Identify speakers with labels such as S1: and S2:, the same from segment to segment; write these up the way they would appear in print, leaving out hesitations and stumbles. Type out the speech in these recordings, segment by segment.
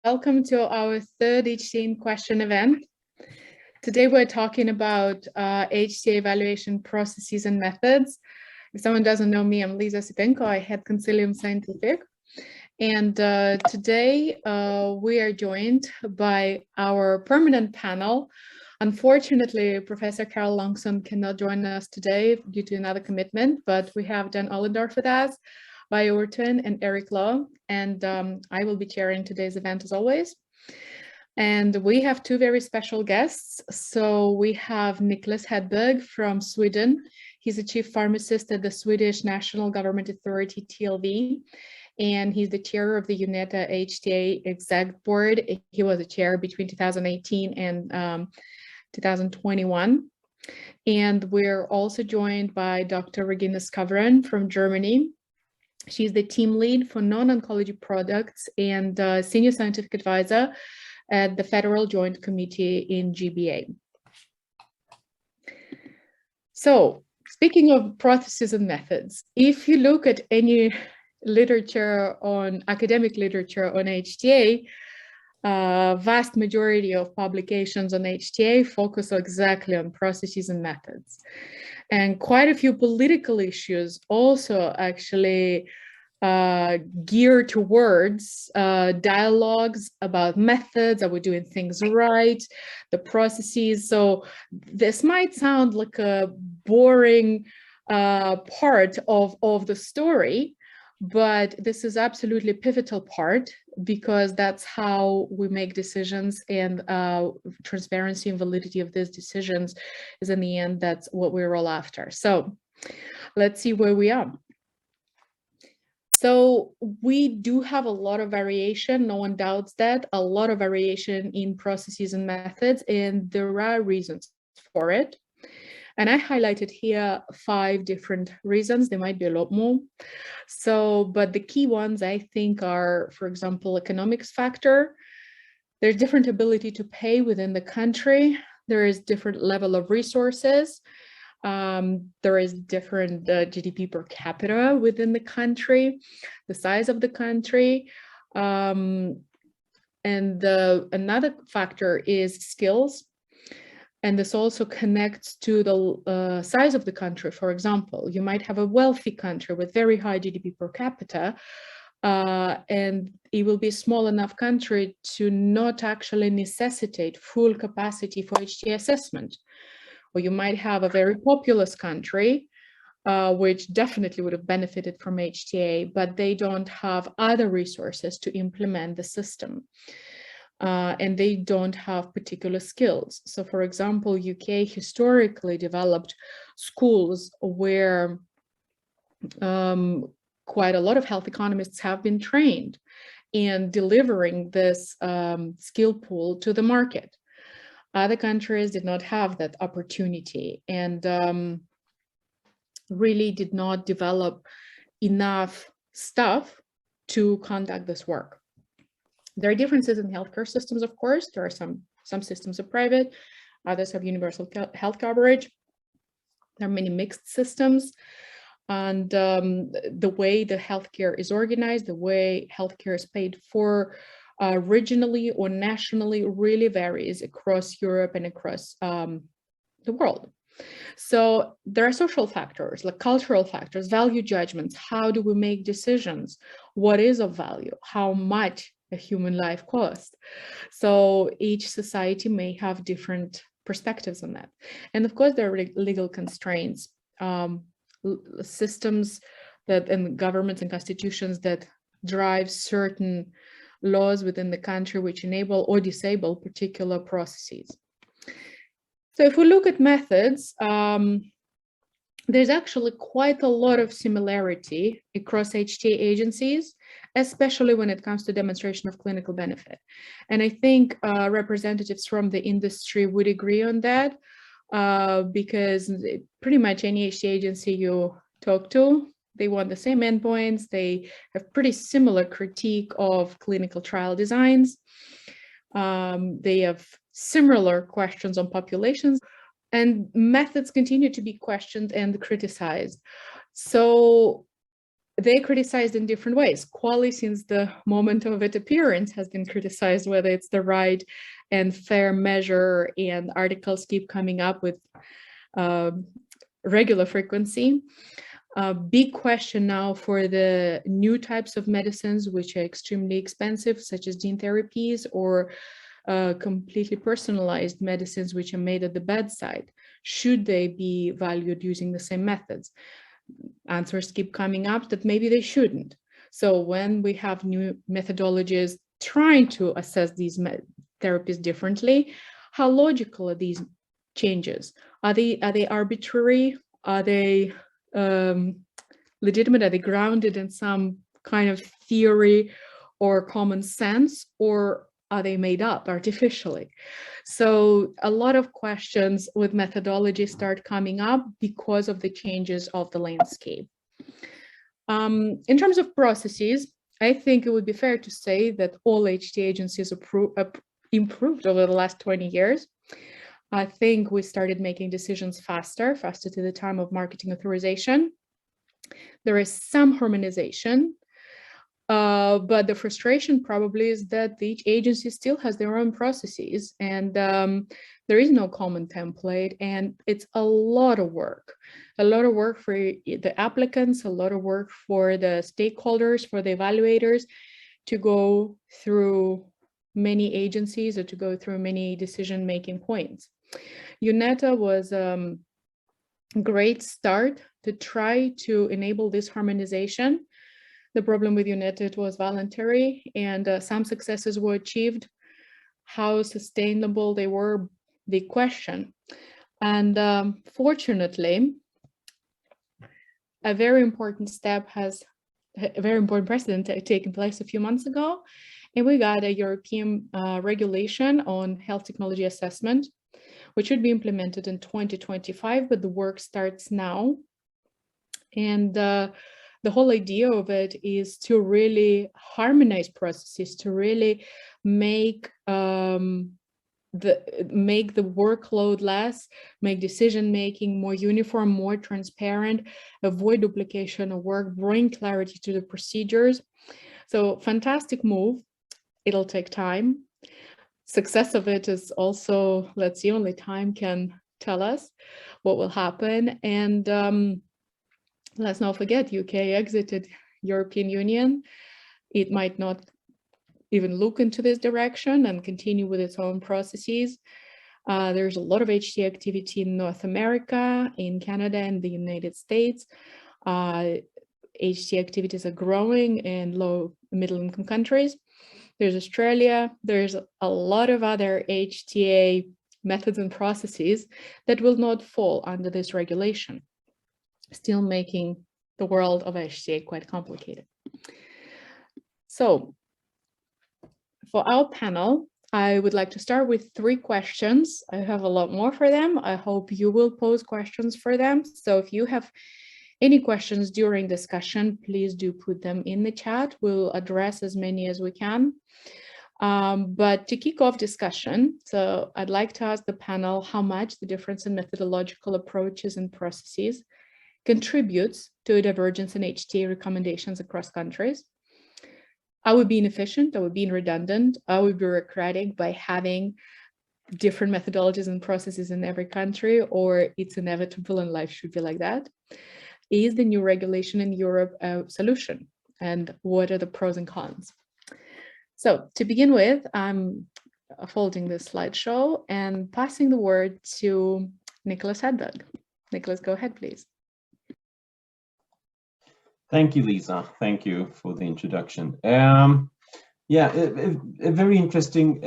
S1: Welcome to our third HTA in question event. Today we're talking about HTA evaluation processes and methods. If someone doesn't know me, I'm Lisa Sipenko. I head Consilium Scientific. And today we are joined by our permanent panel. Unfortunately, Professor Carol Longson cannot join us today due to another commitment, but we have Dan Ollendorf with us, Bio Orton and Eric Law, and I will be chairing today's event as always. And we have two very special guests. So we have Niklas Hedberg from Sweden. He's a chief pharmacist at the Swedish National Government Authority, TLV, and he's the chair of the UNETA HTA Exec Board. He was a chair between 2018 and 2021. And we're also joined by Dr. Regina Skavron from Germany. She's the team lead for non-oncology products and senior scientific advisor at the Federal Joint Committee in GBA. So, speaking of processes and methods, if you look at any literature on academic literature on HTA, vast majority of publications on HTA focus exactly on processes and methods. And quite a few political issues also actually gear towards dialogues about methods. Are we doing things right? The processes. So this might sound like a boring part of the story, but this is absolutely a pivotal part because that's how we make decisions, and transparency and validity of these decisions is in the end, that's what we're all after. So let's see where we are. So we do have a lot of variation, no one doubts that, a lot of variation in processes and methods, and there are reasons for it. And I highlighted here 5 different reasons. There might be a lot more. So, but the key ones I think are, for example, economics factor. There's different ability to pay within the country. There is different level of resources. There is different GDP per capita within the country, the size of the country. And another factor is skills. And this also connects to the size of the country. For example, you might have a wealthy country with very high GDP per capita, and it will be a small enough country to not actually necessitate full capacity for HTA assessment. Or you might have a very populous country, which definitely would have benefited from HTA, but they don't have other resources to implement the system. And they don't have particular skills. So for example, UK historically developed schools where quite a lot of health economists have been trained in delivering this skill pool to the market. Other countries did not have that opportunity and really did not develop enough staff to conduct this work. There are differences in healthcare systems, of course. There are some systems are private, others have universal health coverage. There are many mixed systems. And the way the healthcare is organized, the way healthcare is paid for regionally or nationally really varies across Europe and across the world. So there are social factors, like cultural factors, value judgments. How do we make decisions? What is of value? How much a human life costs? So each society may have different perspectives on that. And of course, there are legal constraints, systems that and governments and constitutions that drive certain laws within the country which enable or disable particular processes. So if we look at methods, there's actually quite a lot of similarity across HTA agencies, especially when it comes to demonstration of clinical benefit. And I think representatives from the industry would agree on that, because pretty much any HTA agency you talk to, they want the same endpoints. They have pretty similar critique of clinical trial designs. They have similar questions on populations, and methods continue to be questioned and criticized. So they criticized in different ways. Quali, since the moment of its appearance, has been criticized, whether it's the right and fair measure, and articles keep coming up with regular frequency. Big question now for the new types of medicines, which are extremely expensive, such as gene therapies, or completely personalized medicines, which are made at the bedside. Should they be valued using the same methods? Answers keep coming up that maybe they shouldn't. So when we have new methodologies trying to assess these therapies differently, how logical are these changes? Are they arbitrary? Are they legitimate? Are they grounded in some kind of theory or common sense, or are they made up artificially? So a lot of questions with methodology start coming up because of the changes of the landscape. In terms of processes, I think it would be fair to say that all HTA agencies improved over the last 20 years. I think we started making decisions faster to the time of marketing authorization. There is some harmonization, but the frustration probably is that each agency still has their own processes, and there is no common template, and it's a lot of work for the applicants, a lot of work for the stakeholders, for the evaluators, to go through many agencies or to go through many decision-making points. UNETA was a great start to try to enable this harmonization. The problem with UNETA, it was voluntary, and some successes were achieved. How sustainable they were, the question. And fortunately, a very important precedent taken place a few months ago, and we got a European regulation on health technology assessment, which should be implemented in 2025, but the work starts now. And the whole idea of it is to really harmonize processes, to really make the workload less, make decision-making more uniform, more transparent, avoid duplication of work, bring clarity to the procedures. So fantastic move. It'll take time. Success of it is also, let's see, only time can tell us what will happen. And let's not forget, UK exited European Union. It might not even look into this direction and continue with its own processes. There's a lot of HTA activity in North America, in Canada, and the United States. HTA activities are growing in low middle income countries. There's Australia. There's a lot of other HTA methods and processes that will not fall under this regulation, still making the world of HTA quite complicated. So for our panel, I would like to start with 3 questions. I have a lot more for them. I hope you will pose questions for them. So if you have any questions during discussion, please do put them in the chat. We'll address as many as we can. But to kick off discussion, so I'd like to ask the panel how much the difference in methodological approaches and processes contributes to a divergence in HTA recommendations across countries. Are we being efficient? Are we being redundant? Are we bureaucratic by having different methodologies and processes in every country, or it's inevitable and life should be like that? Is the new regulation in Europe a solution? And what are the pros and cons? So to begin with, I'm folding this slideshow and passing the word to Nicholas Hedberg. Nicholas, go ahead, please.
S2: Thank you, Lisa. Thank you for the introduction. Yeah, a very interesting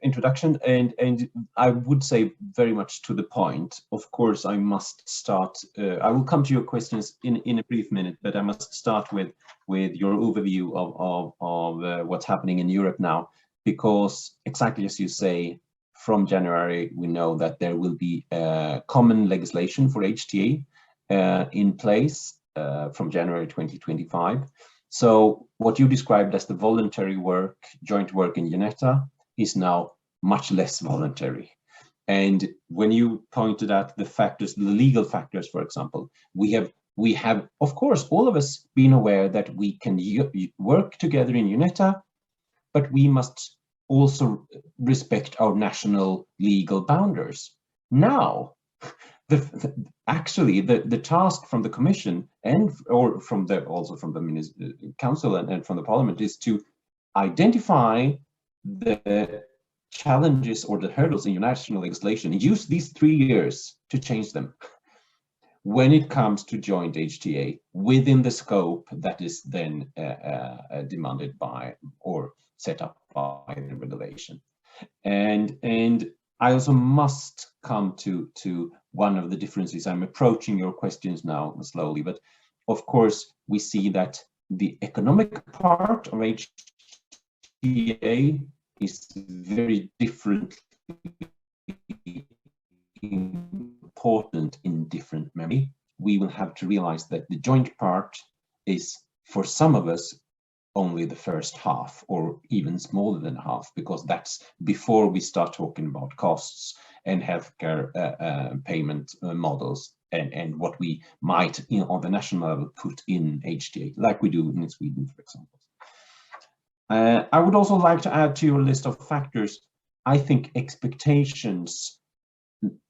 S2: introduction, and I would say very much to the point. Of course, I must start. I will come to your questions in a brief minute, but I must start with your overview of what's happening in Europe now, because exactly as you say, from January we know that there will be common legislation for HTA in place from January 2025. So what you described as the voluntary work, joint work in UNETA, is now much less voluntary. And when you pointed out the factors, the legal factors, for example, we have We have, of course, all of us been aware that we can work together in UNETA, but we must also respect our national legal boundaries. Now, actually, the task from the Commission and also from the Council and from the Parliament is to identify the challenges or the hurdles in your national legislation and use these 3 years to change them when it comes to joint HTA within the scope that is then demanded by or set up by the regulation. And I also must come to one of the differences. I'm approaching your questions now slowly, but of course we see that the economic part of HTA is very differently important in different memory. We will have to realize that the joint part is, for some of us, only the first half or even smaller than half, because that's before we start talking about costs and healthcare payment models and what we might on the national level put in HTA, like we do in Sweden, for example. I would also like to add to your list of factors, I think expectations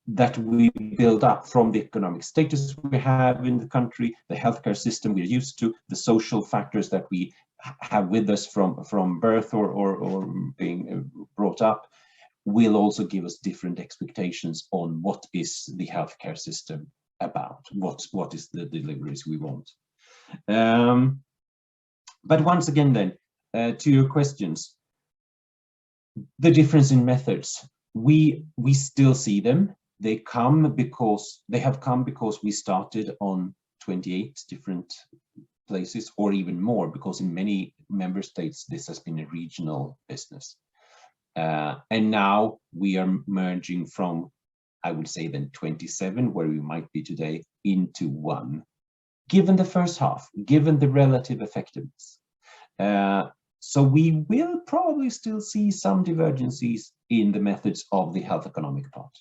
S2: that we build up from the economic status we have in the country, the healthcare system we're used to, the social factors that we have with us from birth or being brought up, will also give us different expectations on what is the healthcare system about, what is the deliveries we want. But once again then, to your questions, the difference in methods, we still see them. They have come because we started on 28 different places, or even more, because in many member states this has been a regional business. And now we are merging from, I would say then 27, where we might be today, into one, given the first half, given the relative effectiveness. So we will probably still see some divergences in the methods of the health economic part.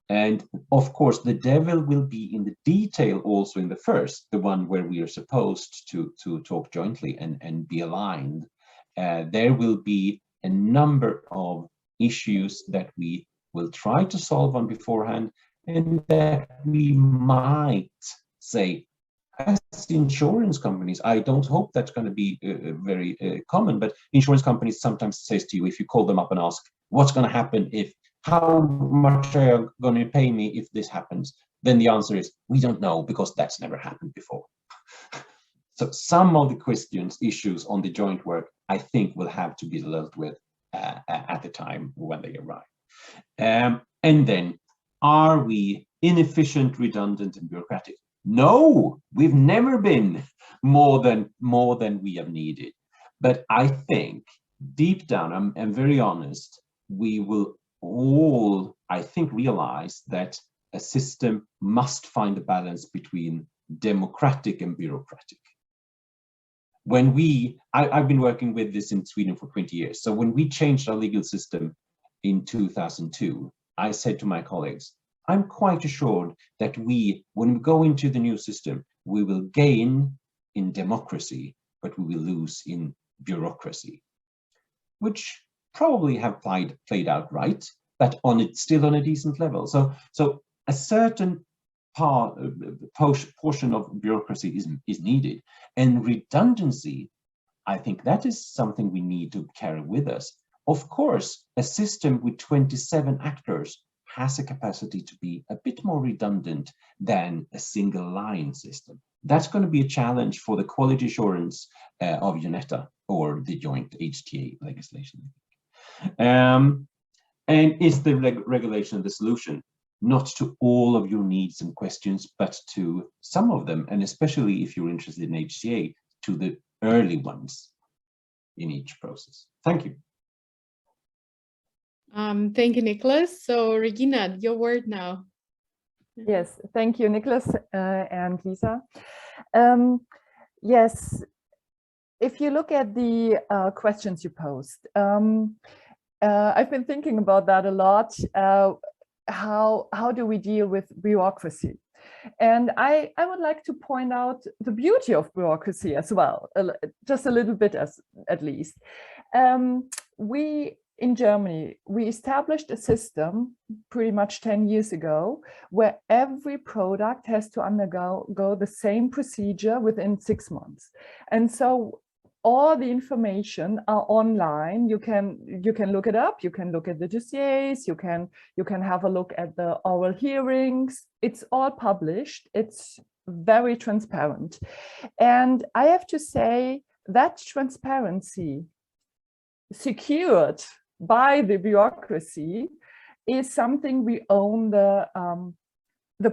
S2: And of course, the devil will be in the detail also in the first, the one where we are supposed to talk jointly and be aligned. There will be a number of issues that we will try to solve on beforehand, and that we might say, as insurance companies, I don't hope that's going to be very common, but insurance companies sometimes says to you, if you call them up and ask, what's going to happen if, how much are you going to pay me if this happens? Then the answer is, we don't know, because that's never happened before. So some of the questions, issues on the joint work, I think will have to be dealt with at the time when they arrive. And then, are we inefficient, redundant, and bureaucratic? No, we've never been more than we have needed. But I think deep down, I'm very honest, we will all, I think, realize that a system must find a balance between democratic and bureaucratic. When I've been working with this in Sweden for 20 years. So when we changed our legal system in 2002, I said to my colleagues, I'm quite assured that when we go into the new system, we will gain in democracy, but we will lose in bureaucracy, which probably have played out right, but still on a decent level. So a certain portion of bureaucracy is needed, and redundancy, I think that is something we need to carry with us. Of course, a system with 27 actors has a capacity to be a bit more redundant than a single line system. That's going to be a challenge for the quality assurance of UNETA or the joint HTA legislation. And is the regulation the solution? Not to all of your needs and questions, but to some of them, and especially if you're interested in HTA, to the early ones in each process. Thank you.
S1: Thank you, Nicholas. So Regina, your word now.
S3: Yes, thank you, Nicholas and Lisa. Yes, if you look at the questions you posed, I've been thinking about that a lot. How do we deal with bureaucracy? And I would like to point out the beauty of bureaucracy as well, just a little bit at least. In Germany, we established a system pretty much 10 years ago where every product has to undergo the same procedure within 6 months. And so all the information are online. You can look it up. You can look at the dossiers. You can have a look at the oral hearings. It's all published. It's very transparent. And I have to say that transparency secured by the bureaucracy is something we own the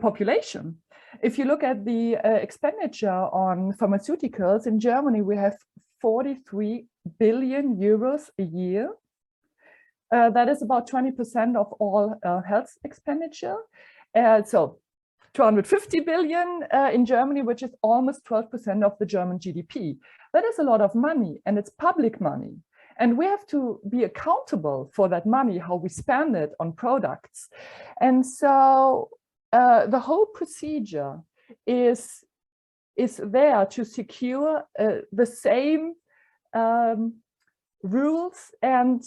S3: population. If you look at the expenditure on pharmaceuticals in Germany, we have 43 billion euros a year. That is about 20% of all health expenditure. So 250 billion in Germany, which is almost 12% of the German GDP. That is a lot of money, and it's public money. And we have to be accountable for that money, how we spend it on products. And so the whole procedure is there to secure the same rules and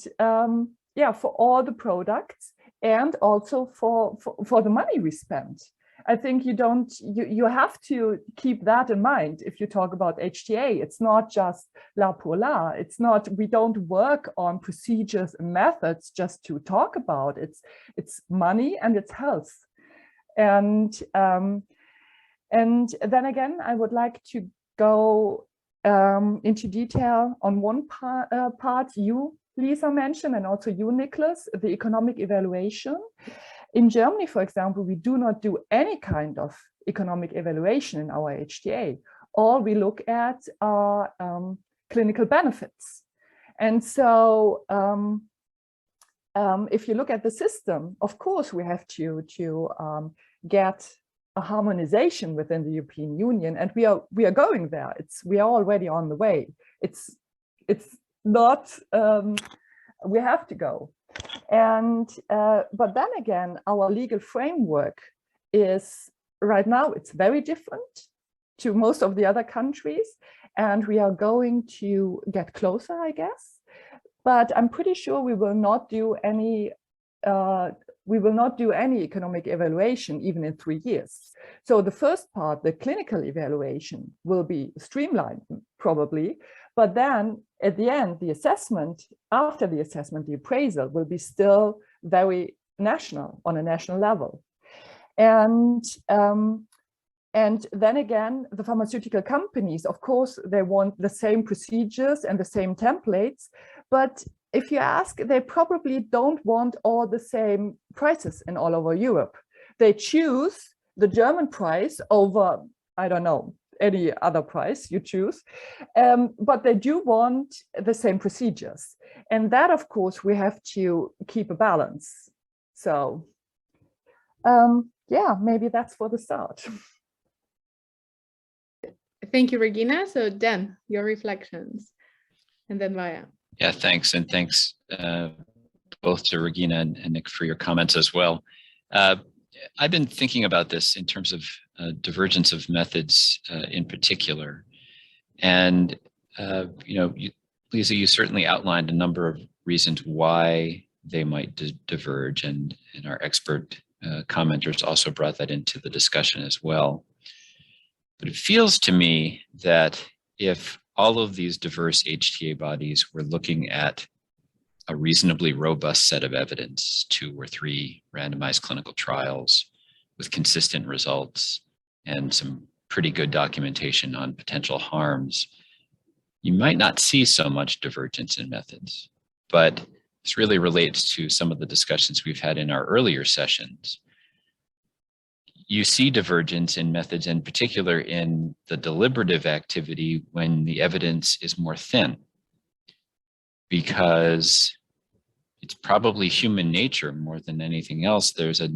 S3: for all the products, and also for the money we spend. I think you have to keep that in mind if you talk about HTA. It's not just la pour la. It's not, we don't work on procedures and methods just to talk about. It's money and it's health. And then again, I would like to go into detail on one part you, Lisa, mentioned, and also you, Nicholas, the economic evaluation. In Germany, for example, we do not do any kind of economic evaluation in our HTA. All we look at are clinical benefits. And so if you look at the system, of course, we have to get a harmonization within the European Union, and we are going there. We are already on the way. It's not, we have to go. And but then again, our legal framework is right now, it's very different to most of the other countries, and we are going to get closer, I guess. But I'm pretty sure we will not do any economic evaluation even in 3 years. So the first part, the clinical evaluation, will be streamlined probably, but then at the end, the assessment, after the assessment, the appraisal will be still very national, on a national level. And then again, the pharmaceutical companies, of course, they want the same procedures and the same templates, but if you ask, they probably don't want all the same prices in all over Europe. They choose the German price over, I don't know, any other price you choose, but they do want the same procedures. And that, of course, we have to keep a balance. So yeah, maybe that's for the start.
S1: Thank you, Regina. So Dan, your reflections, and then Maya.
S4: Yeah, thanks. And thanks both to Regina and Nick for your comments as well. I've been thinking about this in terms of divergence of methods in particular. And, Lisa, you certainly outlined a number of reasons why they might diverge, and our expert commenters also brought that into the discussion as well. But it feels to me that if all of these diverse HTA bodies were looking at a reasonably robust set of evidence, 2 or 3 randomized clinical trials with consistent results and some pretty good documentation on potential harms, you might not see so much divergence in methods. But this really relates to some of the discussions we've had in our earlier sessions. You see divergence in methods, in particular in the deliberative activity, when the evidence is more thin, because it's probably human nature more than anything else. There's a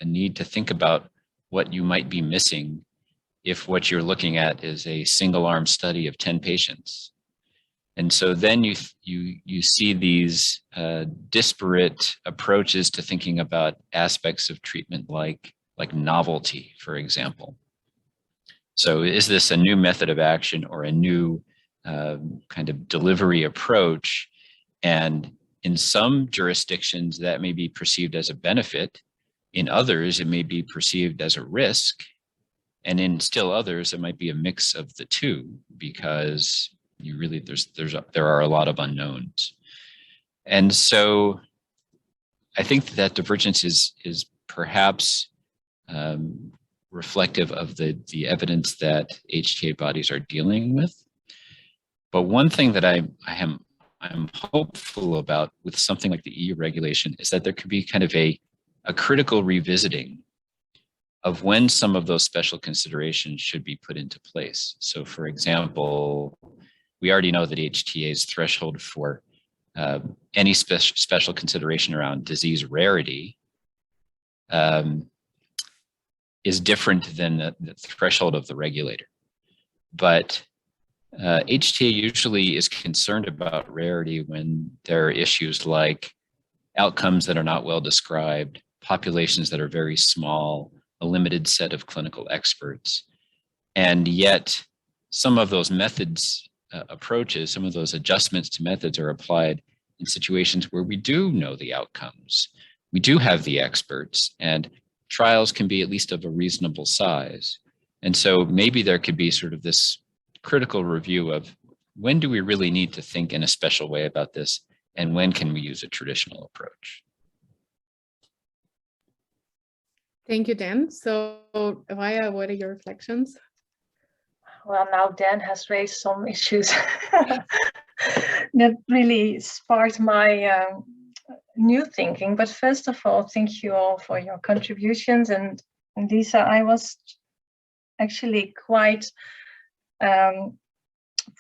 S4: need to think about what you might be missing if what you're looking at is a single-arm study of 10 patients. And so then you see these disparate approaches to thinking about aspects of treatment, like like novelty, for example. So is this a new method of action or a new kind of delivery approach? And in some jurisdictions, that may be perceived as a benefit. In others, it may be perceived as a risk. And in still others, it might be a mix of the two, because you really there are a lot of unknowns. And so I think that divergence is perhaps reflective of the evidence that HTA bodies are dealing with. But one thing that I'm hopeful about with something like the EU regulation is that there could be kind of a critical revisiting of when some of those special considerations should be put into place. So for example, we already know that HTA's threshold for any special consideration around disease rarity is different than the threshold of the regulator. But HTA usually is concerned about rarity when there are issues like outcomes that are not well described, populations that are very small, a limited set of clinical experts. And yet some of those methods approaches, some of those adjustments to methods are applied in situations where we do know the outcomes. We do have the experts, and trials can be at least of a reasonable size. And so maybe there could be sort of this critical review of when do we really need to think in a special way about this, and when can we use a traditional approach?
S1: Thank you, Dan. So, Raya, what are your reflections?
S5: Well, now Dan has raised some issues that really sparked my new thinking. But first of all, thank you all for your contributions. And Lisa, I was actually quite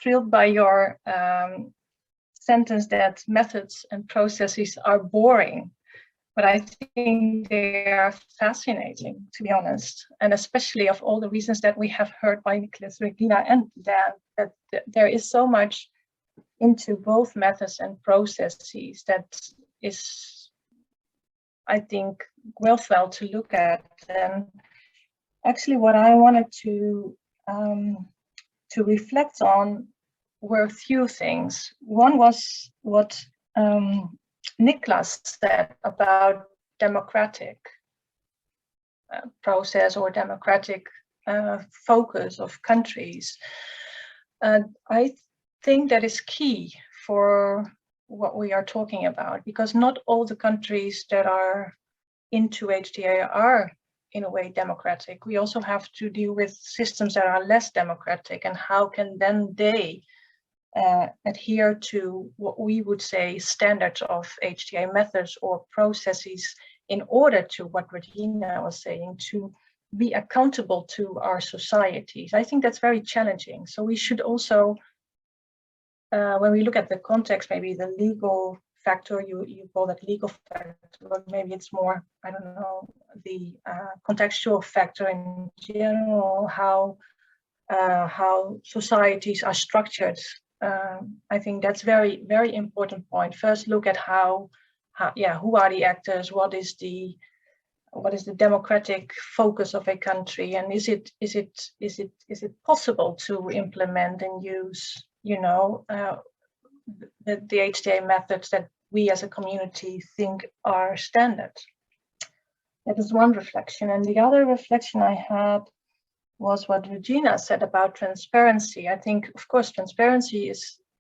S5: thrilled by your sentence that methods and processes are boring. But I think they are fascinating, to be honest, and especially of all the reasons that we have heard by Nicholas, Regina, and Dan, that there is so much into both methods and processes that is, I think, worthwhile to look at. And actually, what I wanted to reflect on were a few things. One was what Niklas said about democratic process or democratic focus of countries. I think that is key for what we are talking about, because not all the countries that are into HTA are in a way democratic. We also have to deal with systems that are less democratic, and how can then they adhere to what we would say standards of HTA methods or processes in order to, what Regina was saying, to be accountable to our societies. I think that's very challenging. So we should also, when we look at the context, maybe the legal factor, you call that legal factor, but maybe it's more, I don't know, the contextual factor in general, how societies are structured. I think that's very, very important point. First, look at who are the actors? What is the democratic focus of a country, and is it possible to implement and use, the HTA methods that we as a community think are standard? That is one reflection, and the other reflection I had was what Regina said about transparency. I think, of course, transparency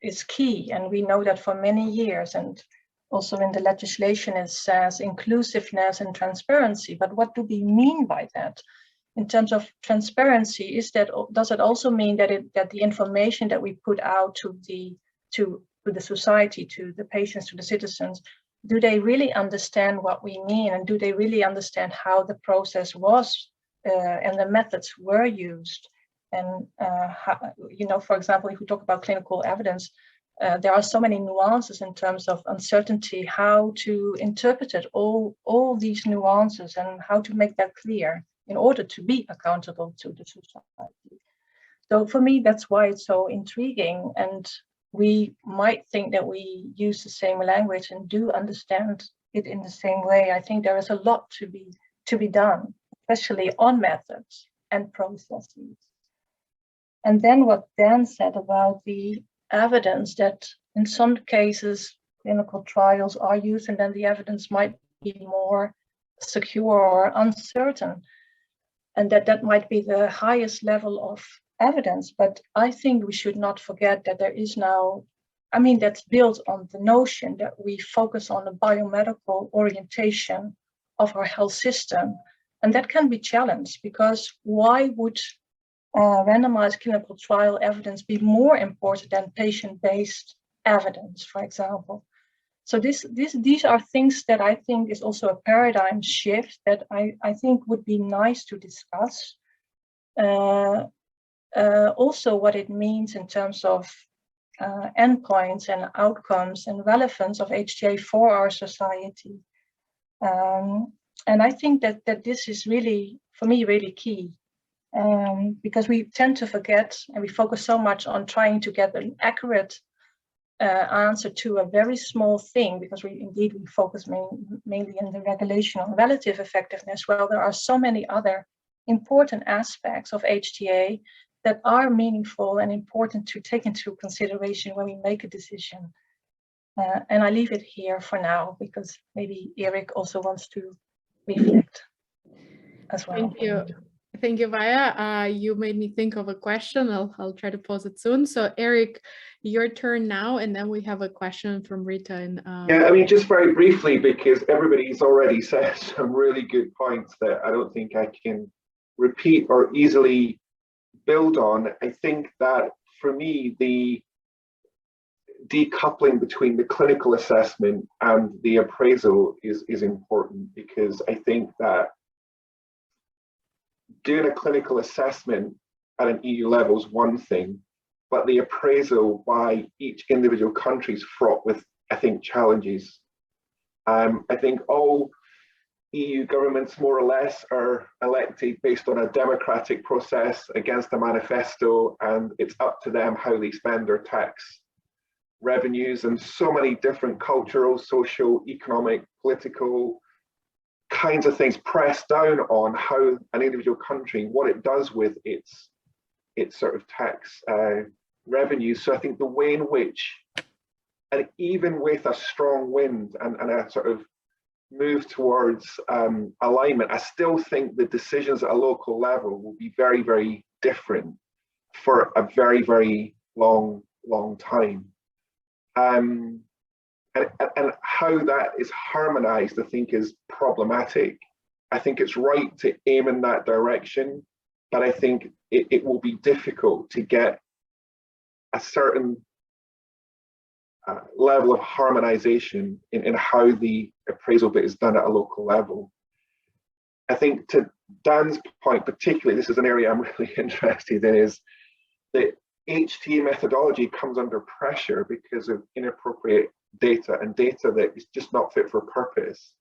S5: is key, and we know that for many years, and also in the legislation it says inclusiveness and transparency. But what do we mean by that? In terms of transparency, does it also mean that the information that we put out to the society, to the patients, to the citizens, do they really understand what we mean, and do they really understand how the process was and the methods were used? And how, for example, if we talk about clinical evidence, there are so many nuances in terms of uncertainty, how to interpret it, all these nuances, and how to make that clear in order to be accountable to the society. So for me, that's why it's so intriguing. And we might think that we use the same language and do understand it in the same way. I think there is a lot to be done. especially on methods and processes. And then what Dan said about the evidence that in some cases clinical trials are used and then the evidence might be more secure or uncertain, and that might be the highest level of evidence. But I think we should not forget that there is now, I mean, that's built on the notion that we focus on the biomedical orientation of our health system. And that can be challenged, because why would randomized clinical trial evidence be more important than patient-based evidence, for example? So these are things that I think is also a paradigm shift that I think would be nice to discuss. Also what it means in terms of endpoints and outcomes and relevance of HTA for our society. And I think that this is really, for me, really key, because we tend to forget and we focus so much on trying to get an accurate answer to a very small thing, because we focus mainly in the regulation on relative effectiveness. Well, there are so many other important aspects of HTA that are meaningful and important to take into consideration when we make a decision. And I leave it here for now, because maybe Erik also wants to reflect as well.
S1: Thank you. Thank you, Vaya. You made me think of a question. I'll try to pose it soon. So Erik, your turn now, and then we have a question from Rita. And
S6: yeah, I mean, just very briefly, because everybody's already said some really good points that I don't think I can repeat or easily build on. I think that for me, the decoupling between the clinical assessment and the appraisal is important, because I think that doing a clinical assessment at an EU level is one thing, but the appraisal by each individual country is fraught with, I think, challenges. I think all EU governments more or less are elected based on a democratic process against a manifesto, and it's up to them how they spend their tax revenues, and so many different cultural, social, economic, political kinds of things press down on how an individual country, what it does with its sort of tax revenues. So I think the way in which, and even with a strong wind and a sort of move towards alignment, I still think the decisions at a local level will be very, very different for a very, very long time. And how that is harmonized, I think, is problematic. I think it's right to aim in that direction, but I think it will be difficult to get a certain level of harmonization in how the appraisal bit is done at a local level. I think, to Dan's point particularly, this is an area I'm really interested in, is that HTA methodology comes under pressure because of inappropriate data and data that is just not fit for purpose.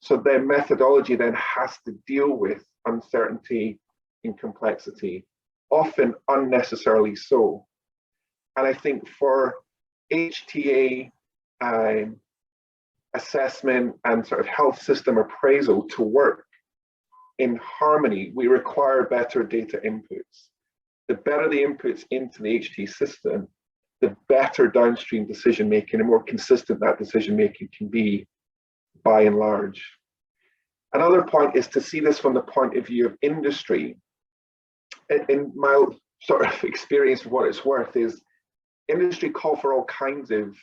S6: So then methodology then has to deal with uncertainty and complexity, often unnecessarily so. And I think for HTA assessment and sort of health system appraisal to work in harmony, we require better data inputs. The better the inputs into the HTA system, the better downstream decision making and more consistent that decision making can be, by and large. Another point is to see this from the point of view of industry. In my sort of experience of what it's worth, is industry call for all kinds of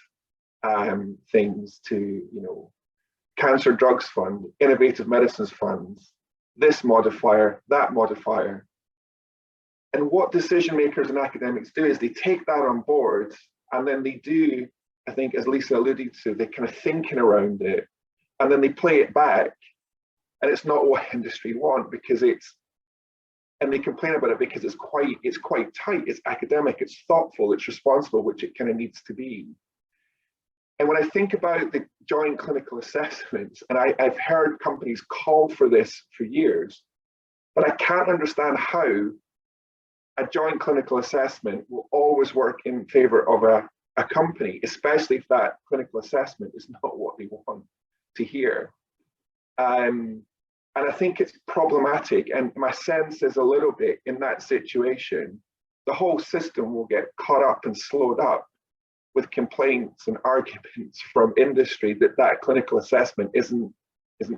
S6: things to, you know, Cancer Drugs Fund, Innovative Medicines Funds, this modifier, that modifier. And what decision makers and academics do is they take that on board, and then they do, I think, as Lisa alluded to, they kind of thinking around it, and then they play it back, and it's not what industry want, because it's, and they complain about it because it's quite tight, it's academic, it's thoughtful, it's responsible, which it kind of needs to be. And when I think about the joint clinical assessments, and I've heard companies call for this for years, but I can't understand how a joint clinical assessment will always work in favor of a company, especially if that clinical assessment is not what they want to hear. And I think it's problematic. And my sense is a little bit in that situation, the whole system will get caught up and slowed up with complaints and arguments from industry that that clinical assessment isn't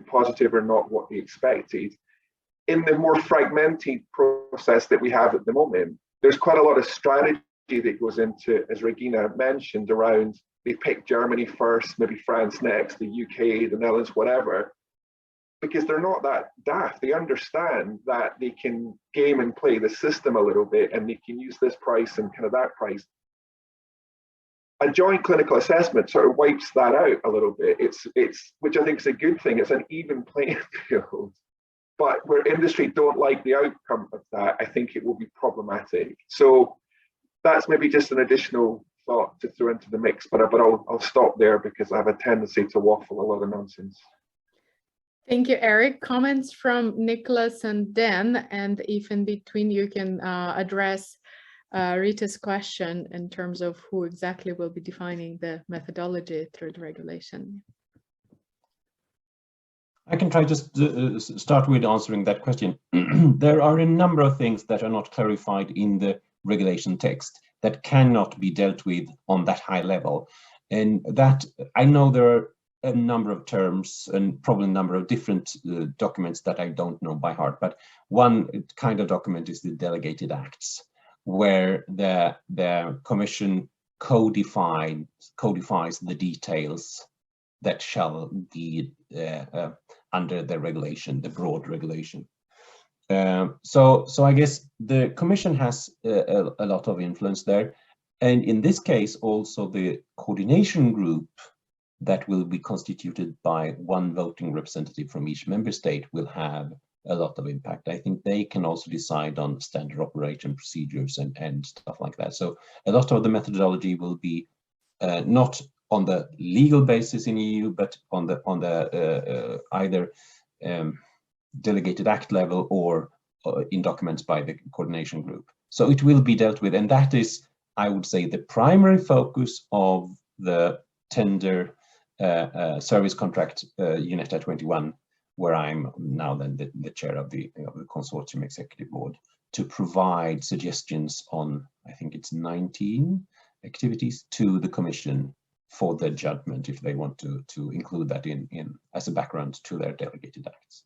S6: positive or not what we expected. In the more fragmented process that we have at the moment, there's quite a lot of strategy that goes into, as Regina mentioned, around they pick Germany first, maybe France next, the UK, the Netherlands, whatever, because they're not that daft. They understand that they can game and play the system a little bit, and they can use this price and kind of that price. A joint clinical assessment sort of wipes that out a little bit. It's which I think is a good thing. It's an even playing field. But where industry don't like the outcome of that, I think it will be problematic. So that's maybe just an additional thought to throw into the mix, but I'll stop there because I have a tendency to waffle a lot of nonsense.
S1: Thank you, Eric. Comments from Nicholas and Dan, and if in between you can address Rita's question in terms of who exactly will be defining the methodology through the regulation.
S2: I can try just start with answering that question. There are a number of things that are not clarified in the regulation text that cannot be dealt with on that high level. And that, I know there are a number of terms and probably a number of different documents that I don't know by heart, but one kind of document is the delegated acts, where the Commission codifies the details that shall be under the regulation, the broad regulation. So I guess the Commission has a lot of influence there. And in this case, also the coordination group that will be constituted by one voting representative from each member state will have a lot of impact. I think they can also decide on standard operation procedures and stuff like that. So a lot of the methodology will be not on the legal basis in EU, but on the either delegated act level or in documents by the coordination group. So it will be dealt with, and that is, I would say, the primary focus of the tender service contract UNETA 21, where I'm now then the chair of the consortium executive board, to provide suggestions on, I think it's 19 activities to the Commission for the judgment, if they want to include that in as a background to their delegated acts.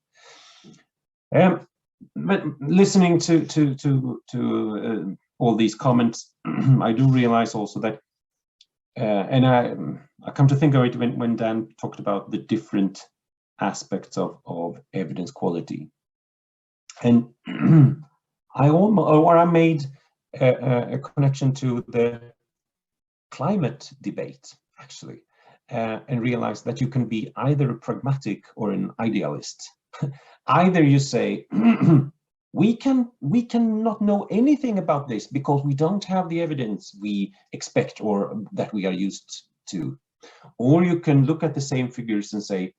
S2: But listening to all these comments, I do realize also that, and I come to think of it when Dan talked about the different aspects of evidence quality, and I made a connection to the climate debate, actually, and realized that you can be either a pragmatic or an idealist. Either you say, we cannot know anything about this because we don't have the evidence we expect or that we are used to. Or you can look at the same figures and say,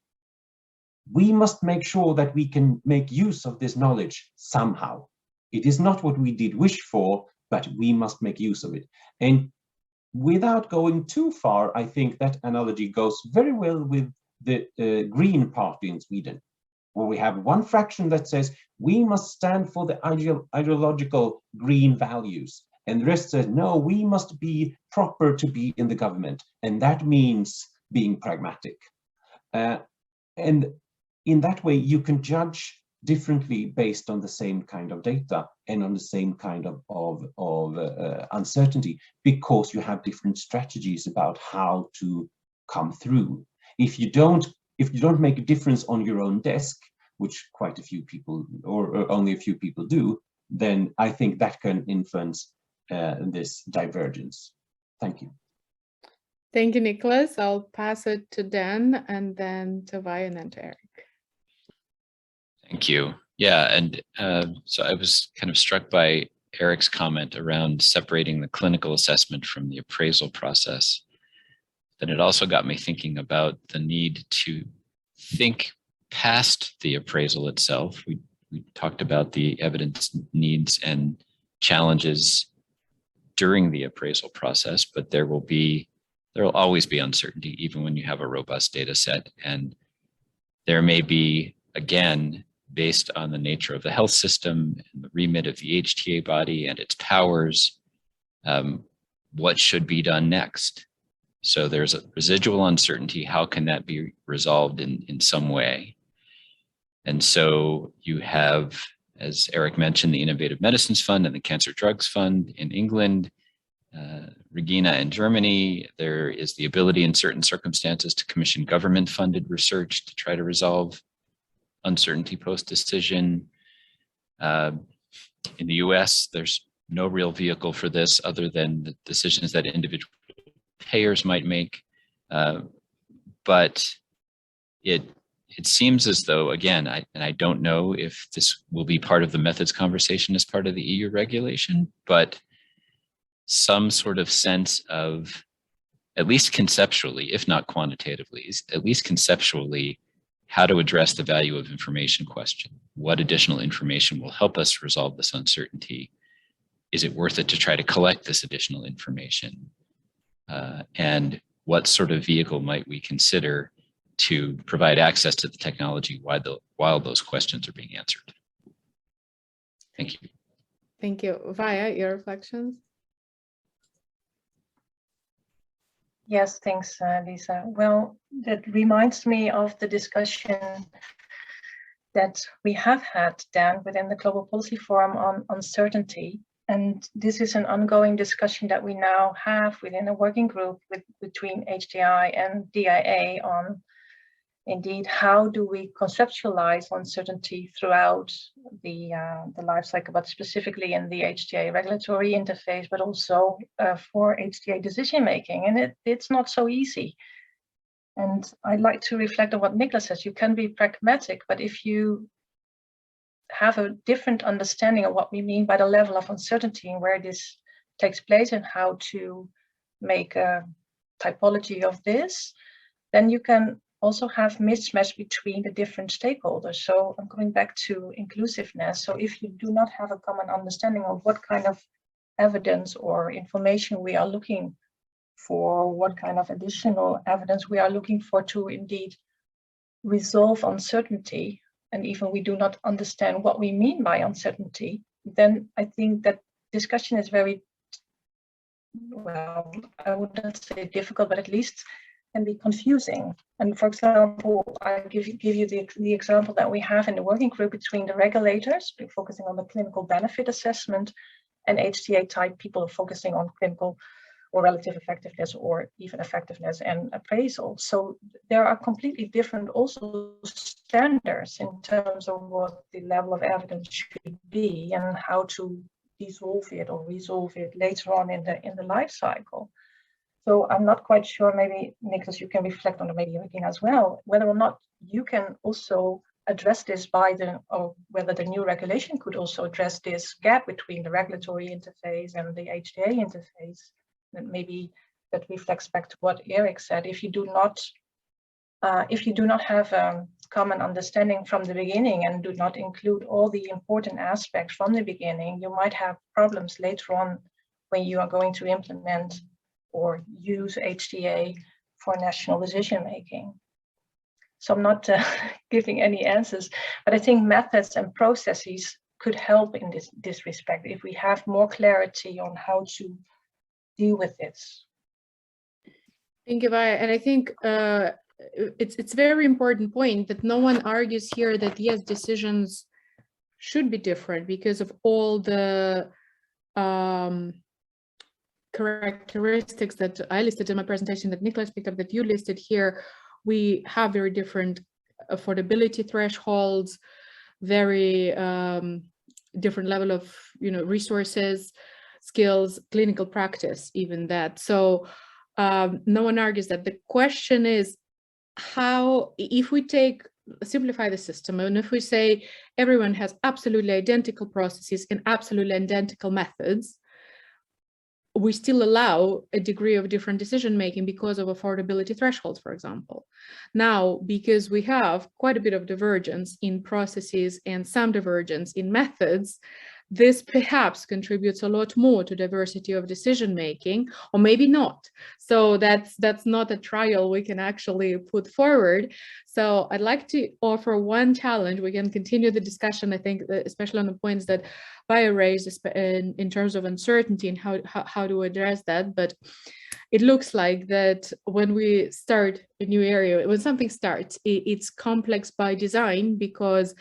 S2: we must make sure that we can make use of this knowledge somehow. It is not what we did wish for, but we must make use of it. And without going too far, I think that analogy goes very well with the Green Party in Sweden, where we have one fraction that says we must stand for the ideological green values, and the rest says no, we must be proper to be in the government, and that means being pragmatic. And in that way, you can judge differently based on the same kind of data and on the same kind of uncertainty, because you have different strategies about how to come through. If you don't make a difference on your own desk, which quite a few people or only a few people do, then I think that can influence this divergence. Thank you.
S1: Thank you, Nicholas. I'll pass it to Dan and then to Vi and then to Eric.
S4: Thank you. Yeah, and so I was kind of struck by Eric's comment around separating the clinical assessment from the appraisal process. Then it also got me thinking about the need to think past the appraisal itself. We talked about the evidence needs and challenges during the appraisal process, but there will always be uncertainty, even when you have a robust data set. And there may be, again, based on the nature of the health system and the remit of the HTA body and its powers, what should be done next. So there's a residual uncertainty. How can that be resolved in some way? And so you have, as Eric mentioned, the Innovative Medicines Fund and the Cancer Drugs Fund in England, Regina in Germany. There is the ability in certain circumstances to commission government-funded research to try to resolve uncertainty post-decision. In the US, there's no real vehicle for this other than the decisions that individual payers might make. But it seems as though, again, I don't know if this will be part of the methods conversation as part of the EU regulation, but some sort of sense of, at least conceptually, if not quantitatively, at least conceptually, how to address the value of information question. What additional information will help us resolve this uncertainty? Is it worth it to try to collect this additional information? And what sort of vehicle might we consider to provide access to the technology while those questions are being answered? Thank you.
S1: Thank you. Vaya, your reflections?
S5: Yes, thanks, Lisa. Well, that reminds me of the discussion that we have had, Dan, within the Global Policy Forum on uncertainty. And this is an ongoing discussion that we now have within a working group between HTI and DIA on, indeed, how do we conceptualize uncertainty throughout the life cycle, but specifically in the HTA regulatory interface, but also for HTA decision making. And it's not so easy. And I'd like to reflect on what Nicholas says. You can be pragmatic, but if you have a different understanding of what we mean by the level of uncertainty and where this takes place and how to make a typology of this, then you can also have mismatch between the different stakeholders. So I'm coming back to inclusiveness. So if you do not have a common understanding of what kind of evidence or information we are looking for, what kind of additional evidence we are looking for to indeed resolve uncertainty, and even we do not understand what we mean by uncertainty, then I think that discussion is very, well, I would not say difficult, but at least can be confusing. And for example, I give you the example that we have in the working group between the regulators, focusing on the clinical benefit assessment, and HTA type people focusing on clinical or relative effectiveness or even effectiveness and appraisal. So there are completely different also standards in terms of what the level of evidence should be and how to dissolve it or resolve it later on in the life cycle. So I'm not quite sure, maybe Nicholas, you can reflect on it, maybe Regina as well, whether or not you can also address this or whether the new regulation could also address this gap between the regulatory interface and the HTA interface. And maybe that reflects back to what Eric said. If you do not have a common understanding from the beginning and do not include all the important aspects from the beginning, you might have problems later on when you are going to implement or use HTA for national decision making. So I'm not giving any answers, but I think methods and processes could help in this respect if we have more clarity on how to deal with this.
S1: Thank you, Vaya. And I think it's a very important point that no one argues here that yes, decisions should be different because of all the characteristics that I listed in my presentation, that Nicholas picked up, that you listed here. We have very different affordability thresholds, very different level of resources, skills, clinical practice, even that. So no one argues that. The question is how, if we simplify the system, and if we say everyone has absolutely identical processes and absolutely identical methods, we still allow a degree of different decision making because of affordability thresholds, for example. Now, because we have quite a bit of divergence in processes and some divergence in methods, this perhaps contributes a lot more to diversity of decision making, or maybe not. So that's not a trial we can actually put forward. So I'd like to offer one challenge. We can continue the discussion, I think, especially on the points that Bayer raised in terms of uncertainty and how to address that. But it looks like that when we start a new area, when something starts, it's complex by design, because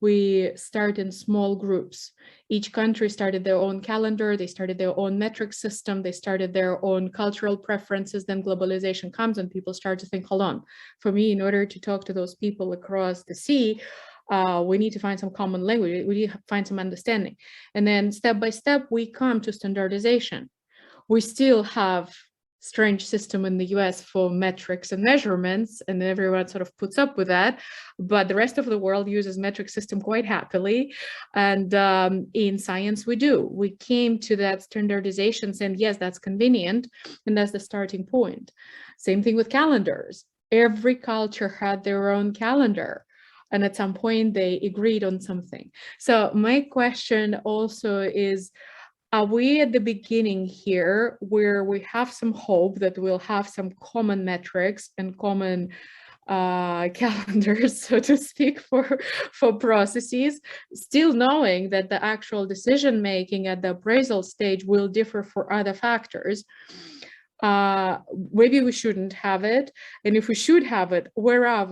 S1: we start in small groups. Each country started their own calendar, they started their own metric system, they started their own cultural preferences. Then globalization comes and people start to think, hold on, for me, in order to talk to those people across the sea, we need to find some common language, we need to find some understanding. And then step by step, we come to standardization. We still have strange system in the US for metrics and measurements, and everyone sort of puts up with that, but the rest of the world uses metric system quite happily. And in science we came to that standardization saying, yes, that's convenient, and that's the starting point. Same thing with calendars. Every culture had their own calendar, and at some point they agreed on something. So my question also is, are we at the beginning here where we have some hope that we'll have some common metrics and common calendars, so to speak, for processes, still knowing that the actual decision making at the appraisal stage will differ for other factors? Maybe we shouldn't have it, and if we should have it, where are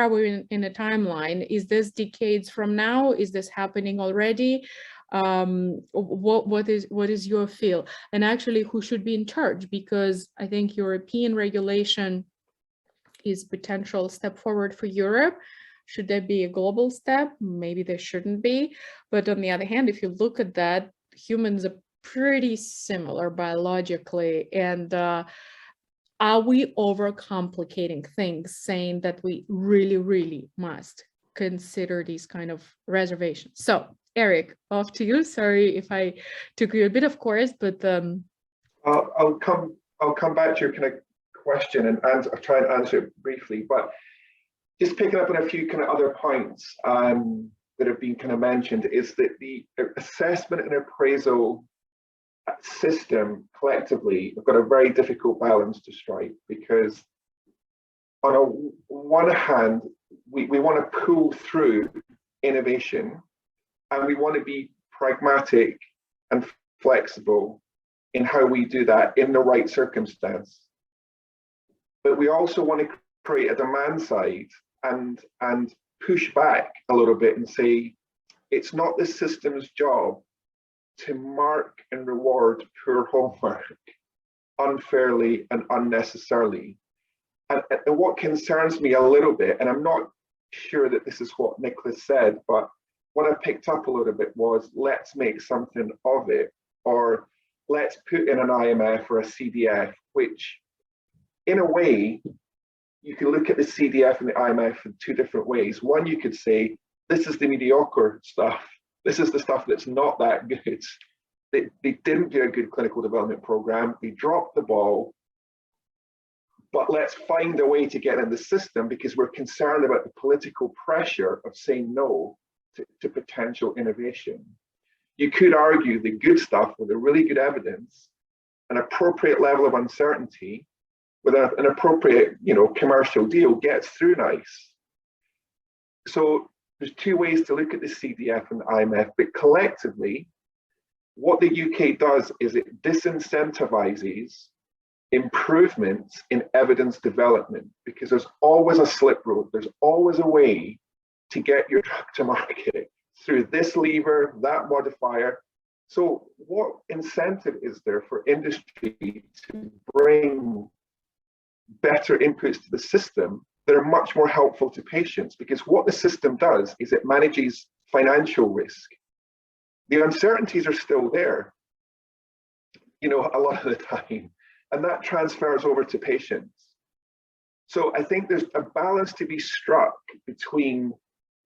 S1: we in a timeline? Is this decades from now? Is this happening already? What is your feel? And actually, who should be in charge? Because I think European regulation is potential step forward for Europe. Should there be a global step? Maybe there shouldn't be. But on the other hand, if you look at that, humans are pretty similar biologically. And are we overcomplicating things, saying that we really, really must consider these kind of reservations? So Eric, off to you. Sorry if I took you a bit of course, but
S6: I'll come back to your kind of question and I'll try and answer it briefly. But just picking up on a few kind of other points that have been kind of mentioned, is that the assessment and appraisal system collectively have got a very difficult balance to strike, because on one hand, we want to pull through innovation, and we want to be pragmatic and flexible in how we do that in the right circumstance. But we also want to create a demand side and push back a little bit and say, it's not the system's job to mark and reward poor homework unfairly and unnecessarily. And what concerns me a little bit, and I'm not sure that this is what Nicholas said, but what I picked up a little bit was, let's make something of it, or let's put in an IMF or a CDF, which in a way, you can look at the CDF and the IMF in two different ways. One, you could say, this is the mediocre stuff. This is the stuff that's not that good. They didn't do a good clinical development program. They dropped the ball. But let's find a way to get in the system, because we're concerned about the political pressure of saying no to potential innovation. You could argue the good stuff with a really good evidence, an appropriate level of uncertainty, with an appropriate, commercial deal, gets through nice. So there's two ways to look at the CDF and the IMF, but collectively, what the UK does is it disincentivizes improvements in evidence development, because there's always a slip road, there's always a way to get your drug to market through this lever, that modifier. So what incentive is there for industry to bring better inputs to the system that are much more helpful to patients? Because what the system does is it manages financial risk. The uncertainties are still there, a lot of the time, and that transfers over to patients. So I think there's a balance to be struck between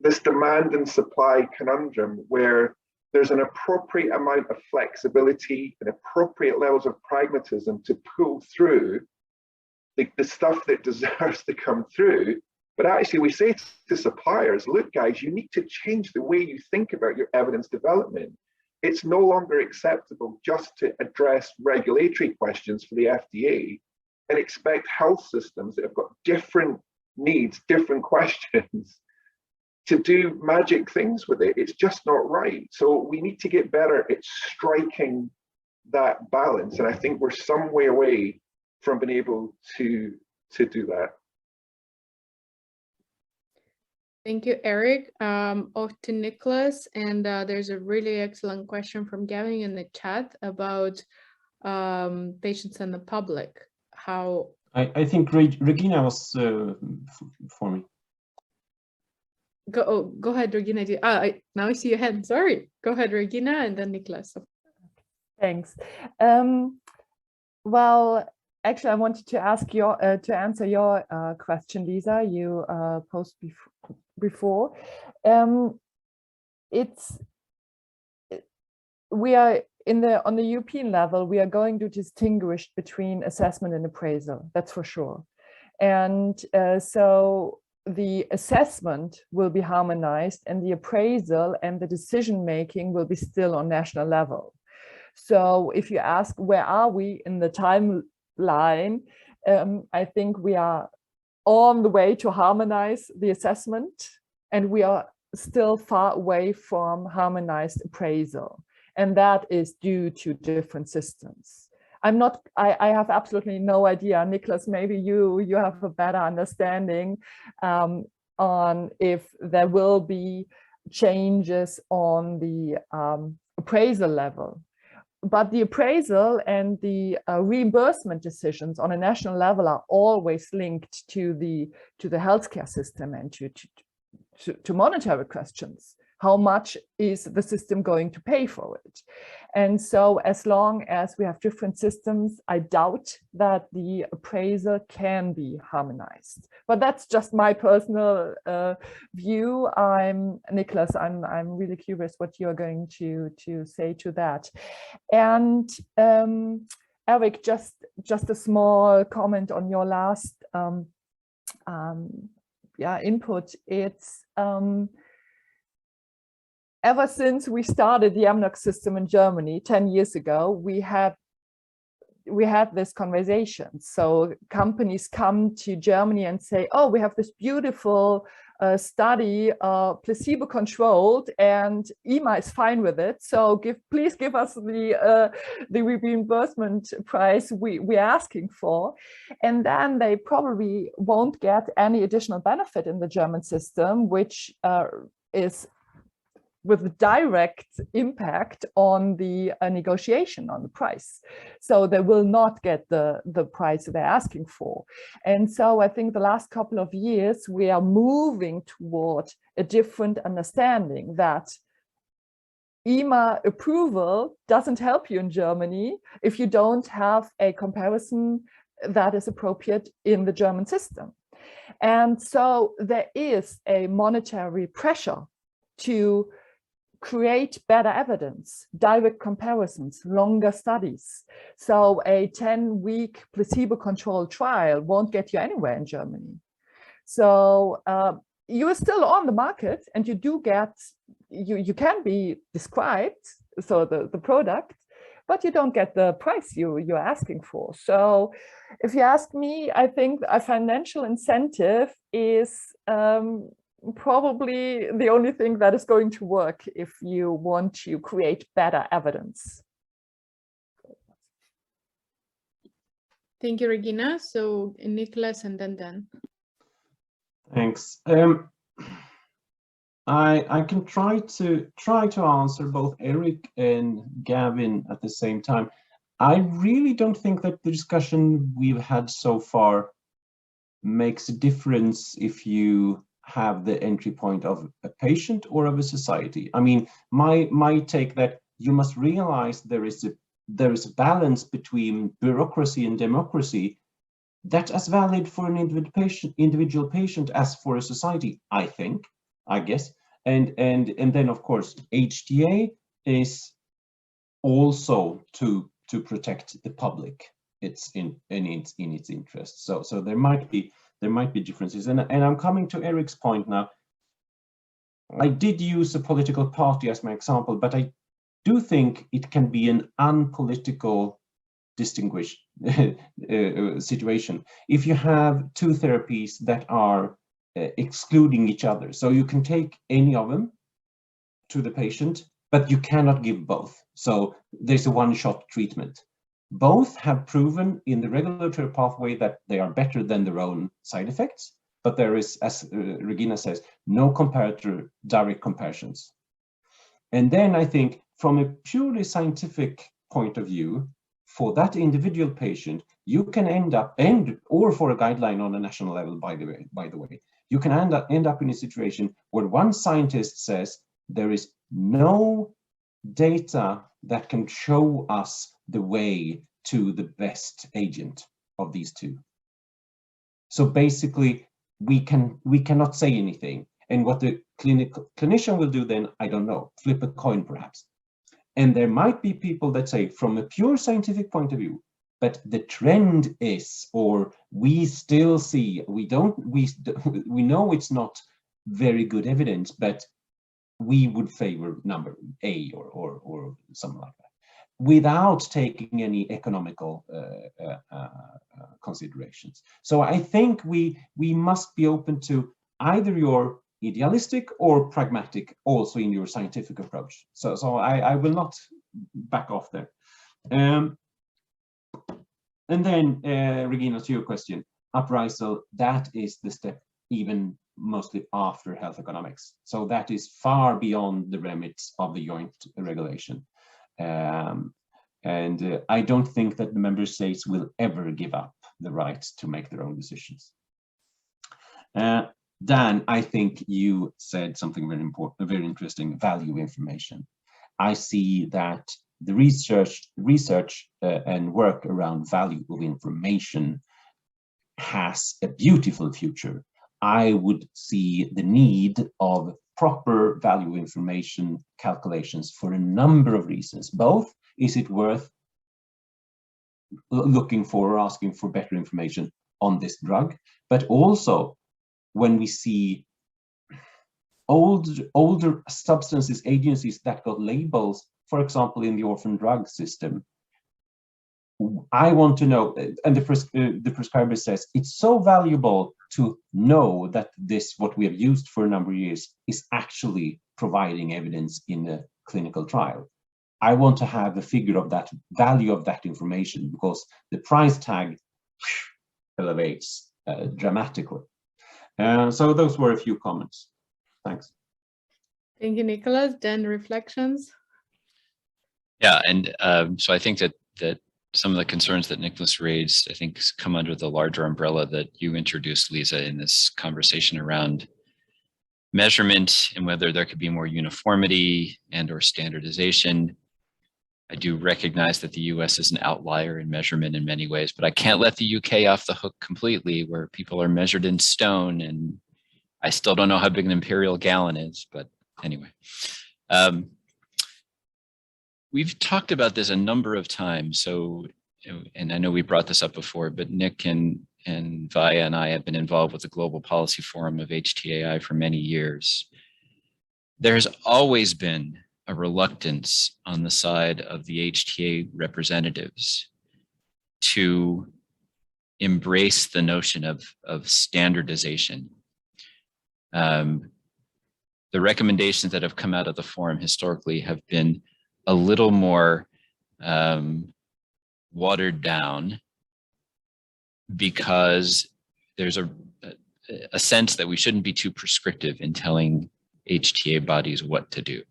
S6: this demand and supply conundrum, where there's an appropriate amount of flexibility and appropriate levels of pragmatism to pull through the stuff that deserves to come through. But actually we say to suppliers, look guys, you need to change the way you think about your evidence development. it's no longer acceptable just to address regulatory questions for the FDA and expect health systems that have got different needs, different questions, to do magic things with it. It's just not right. So we need to get better at striking that balance. And I think we're some way away from being able to do that.
S1: Thank you, Eric. Off to Nicholas, and there's a really excellent question from Gavin in the chat about patients and the public. How
S2: I think Regina was for me.
S1: Go ahead, Regina. Now I see your hand. Sorry. Go ahead, Regina, and then Nicholas.
S3: Thanks. Well, actually, I wanted to ask your to answer your question, Lisa. You posed before. We are on the European level. We are going to distinguish between assessment and appraisal. That's for sure. And so the assessment will be harmonized, and the appraisal and the decision making will be still on national level. So if you ask where are we in the timeline, I think we are on the way to harmonize the assessment, and we are still far away from harmonized appraisal, and that is due to different systems. I have absolutely no idea. Nicholas, maybe you have a better understanding on if there will be changes on the appraisal level. But the appraisal and the reimbursement decisions on a national level are always linked to the healthcare system and to monetary questions. How much is the system going to pay for it? And so as long as we have different systems, I doubt that the appraisal can be harmonized. But that's just my personal view. Nicholas, I'm really curious what you're going to say to that. And Eric, just a small comment on your last input. It's ever since we started the MNOC system in Germany 10 years ago, we had this conversation. So companies come to Germany and say, oh, we have this beautiful study, placebo-controlled, and EMA is fine with it. So please give us the reimbursement price we're asking for. And then they probably won't get any additional benefit in the German system, which is with direct impact on the negotiation on the price. So they will not get the price they're asking for. And so I think the last couple of years, we are moving toward a different understanding that EMA approval doesn't help you in Germany if you don't have a comparison that is appropriate in the German system. And so there is a monetary pressure to create better evidence, direct comparisons, longer studies. So a 10-week placebo-controlled trial won't get you anywhere in Germany. So you are still on the market, and you do get, you can be described, so the product, but you don't get the price you're asking for. So if you ask me, I think a financial incentive is probably the only thing that is going to work if you want to create better evidence.
S1: Thank you, Regina. So Nicholas and then Dan.
S2: Thanks. I can try to answer both Eric and Gavin at the same time. I really don't think that the discussion we've had so far makes a difference if you have the entry point of a patient or of a society. I mean, my take that you must realize there is a balance between bureaucracy and democracy that's as valid for an individual patient as for a society, I guess. And then of course HTA is also to protect the public. It's in its interest. So there might be differences, and I'm coming to Eric's point now. I did use a political party as my example, but do think it can be an unpolitical distinguished situation if you have two therapies that are excluding each other. So you can take any of them to the patient, but you cannot give both. So there's a one-shot treatment. Both have proven in the regulatory pathway that they are better than their own side effects, but there is, as Regina says, no comparator direct comparisons. And then I think from a purely scientific point of view, for that individual patient, you can end up, or for a guideline on a national level, by the way, you can end up in a situation where one scientist says there is no data that can show us the way to the best agent of these two. So basically, we cannot say anything. And what the clinician will do then, I don't know, flip a coin perhaps. And there might be people that say, from a pure scientific point of view, but the trend is, or we still see, we know it's not very good evidence, but we would favor number A or something like that, without taking any economical considerations. So I think we must be open to either your idealistic or pragmatic also in your scientific approach. So I will not back off there. And then Regina, to your question, uprisal, that is the step even mostly after health economics. So that is far beyond the remits of the joint regulation. And I don't think that the member states will ever give up the right to make their own decisions. Dan, I think you said something very important, very interesting, value information. I see that the research and work around value of information has a beautiful future. I would see the need of proper value information calculations for a number of reasons. Both, is it worth looking for or asking for better information on this drug, but also when we see older substances agencies that got labels, for example, in the orphan drug system, I want to know, and the prescriber says, it's so valuable to know that this, what we have used for a number of years, is actually providing evidence in a clinical trial. I want to have a figure of that value of that information, because the price tag elevates dramatically. So those were a few comments. Thanks.
S1: Thank you, Nicholas. Dan, reflections?
S4: Yeah, and so I think that some of the concerns that Nicholas raised, I think, come under the larger umbrella that you introduced, Lisa, in this conversation around measurement and whether there could be more uniformity and or standardization. I do recognize that the US is an outlier in measurement in many ways, but I can't let the UK off the hook completely, where people are measured in stone, and I still don't know how big an imperial gallon is, but anyway. We've talked about this a number of times, so, and I know we brought this up before, but Nick and Vaya and I have been involved with the Global Policy Forum of HTA for many years. There's always been a reluctance on the side of the HTA representatives to embrace the notion of standardization. The recommendations that have come out of the forum historically have been a little more watered down, because there's a sense that we shouldn't be too prescriptive in telling HTA bodies what to do.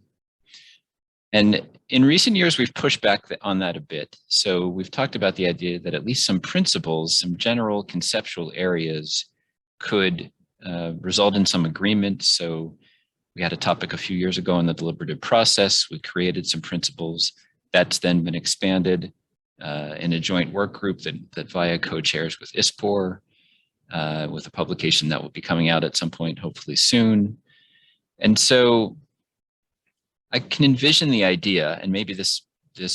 S4: And in recent years, we've pushed back on that a bit. So we've talked about the idea that at least some principles, some general conceptual areas could result in some agreement. So we had a topic a few years ago in the deliberative process. We created some principles. That's then been expanded in a joint work group that VIA co-chairs with ISPOR, with a publication that will be coming out at some point, hopefully soon. And so I can envision the idea, and maybe this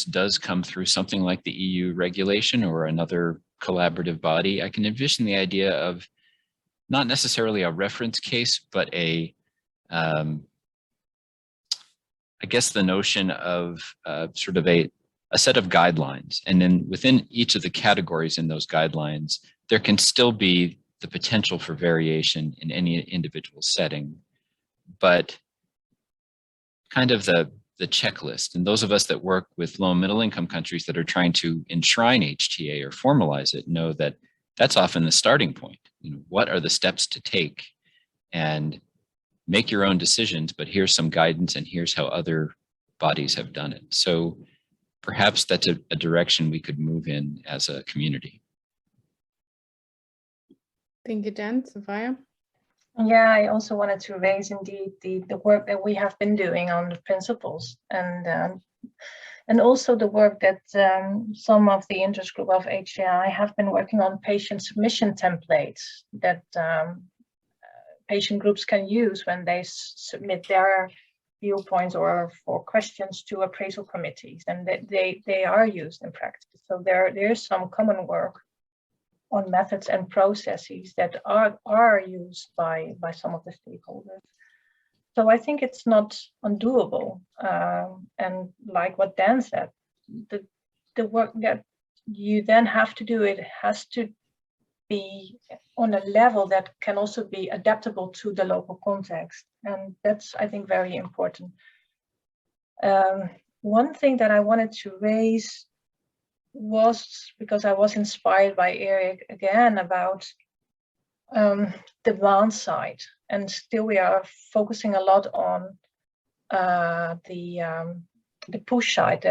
S4: does come through something like the EU regulation or another collaborative body. I can envision the idea of not necessarily a reference case, but a I guess, the notion of sort of a set of guidelines. And then within each of the categories in those guidelines, there can still be the potential for variation in any individual setting, but kind of the checklist. And those of us that work with low and middle income countries that are trying to enshrine HTA or formalize it know that that's often the starting point. You know, what are the steps to take? And make your own decisions, but here's some guidance and here's how other bodies have done it. So perhaps that's a direction we could move in as a community.
S1: Thank you, Jen. Sophia?
S5: Yeah, I also wanted to raise indeed the work that we have been doing on the principles, and also the work that some of the interest group of HTA have been working on patient submission templates that patient groups can use when they submit their viewpoints or for questions to appraisal committees, and they are used in practice. So there is some common work on methods and processes that are used by some of the stakeholders. So I think it's not undoable. And like what Dan said, the work that you then have to do, it has to be on a level that can also be adaptable to the local context. And that's, I think, very important. One thing that I wanted to raise was, because I was inspired by Eric again about demand side, and still we are focusing a lot on the push side,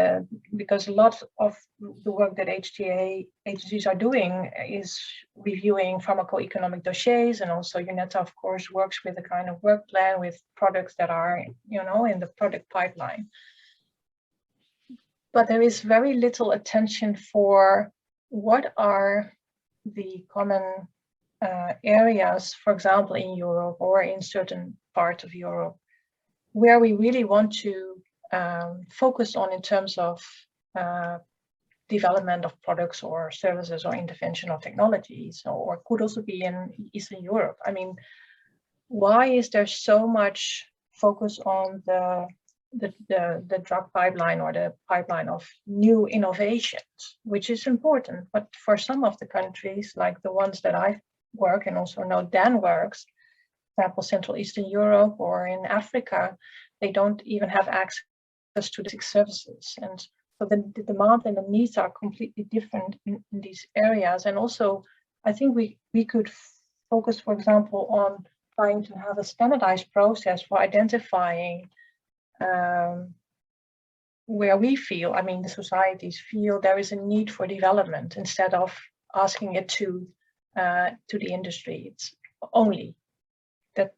S5: because a lot of the work that HTA agencies are doing is reviewing pharmacoeconomic dossiers, and also UNETA, of course, works with a kind of work plan with products that are, you know, in the product pipeline. But there is very little attention for what are the common areas, for example, in Europe or in certain parts of Europe, where we really want to focus on in terms of development of products or services or interventional technologies, or could also be in Eastern Europe. I mean, why is there so much focus on the drug pipeline or the pipeline of new innovations, which is important, but for some of the countries, like the ones that I work and also know Dan works, for example, Central Eastern Europe or in Africa, they don't even have access to the services. And so the demand and the needs are completely different in these areas. And also, I think we could focus, for example, on trying to have a standardized process for identifying where we feel, I mean, the societies feel there is a need for development, instead of asking it to the industry. It's only. That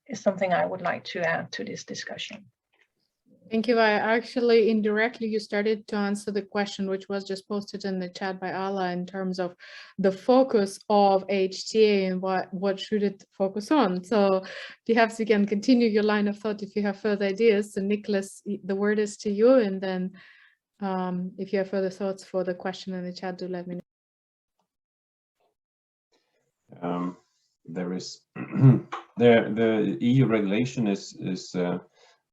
S5: is something I would like to add to this discussion.
S1: Thank you. Actually, indirectly, you started to answer the question, which was just posted in the chat by Ala, in terms of the focus of HTA and what should it focus on. So perhaps you can continue your line of thought if you have further ideas. So Nicholas, the word is to you. And then if you have further thoughts for the question in the chat, do let me know.
S2: There is the EU regulation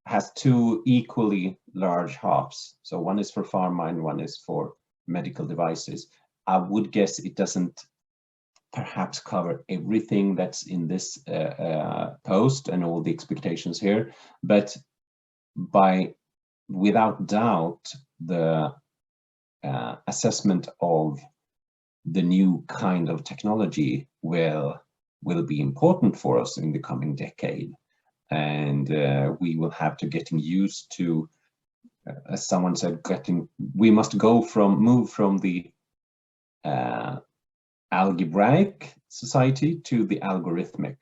S2: has two equally large halves. So one is for pharma and one is for medical devices. I would guess it doesn't perhaps cover everything that's in this post and all the expectations here, but without doubt, the assessment of the new kind of technology will be important for us in the coming decade. And we will have to getting used to, as someone said, we must move from the algebraic society to the algorithmic.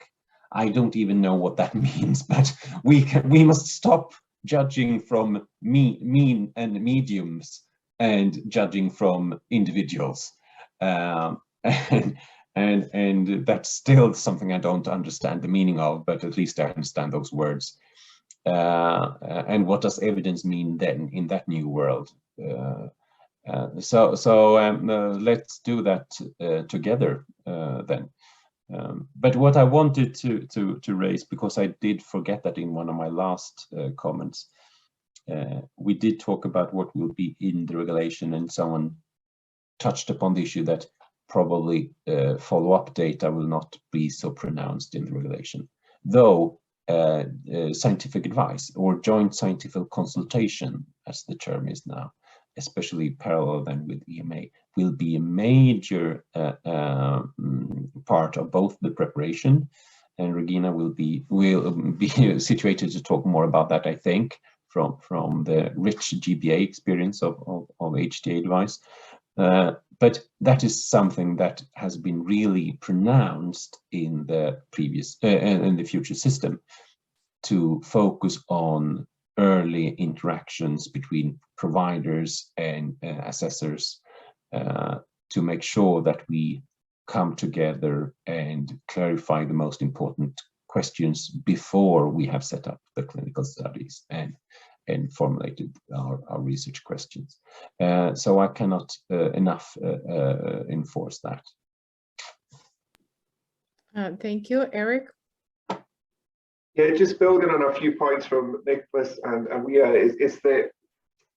S2: I don't even know what that means, but we must stop judging from mean and mediums and judging from individuals. And that's still something I don't understand the meaning of, but at least I understand those words. And what does evidence mean then in that new world? So let's do that together then. But what I wanted to raise, because I did forget that in one of my last comments, we did talk about what will be in the regulation, and someone touched upon the issue that probably follow-up data will not be so pronounced in the regulation, though scientific advice or joint scientific consultation, as the term is now, especially parallel then with EMA, will be a major part of both the preparation, and Regina will be situated to talk more about that, I think, from the rich GBA experience of HTA advice. But that is something that has been really pronounced in the previous in the future system, to focus on early interactions between providers and assessors, to make sure that we come together and clarify the most important questions before we have set up the clinical studies and formulated our research questions. So I cannot enough enforce that.
S1: Thank you, Eric.
S6: Yeah, just building on a few points from Nicholas and Mia, is that